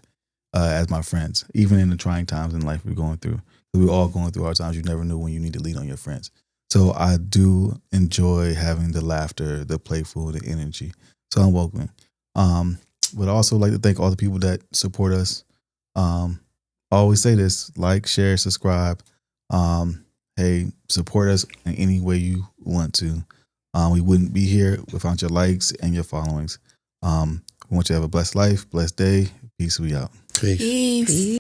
as my friends, even in the trying times in life we're going through. We're all going through our times. You never know when you need to lean on your friends. So I do enjoy having the laughter, the playful, the energy. So I'm welcoming. But I also like to thank all the people that support us. I always say this: share, subscribe. Hey, support us in any way you want to. We wouldn't be here without your likes and your followings. We want you to have a blessed life, blessed day. Peace. We out. Peace. Peace.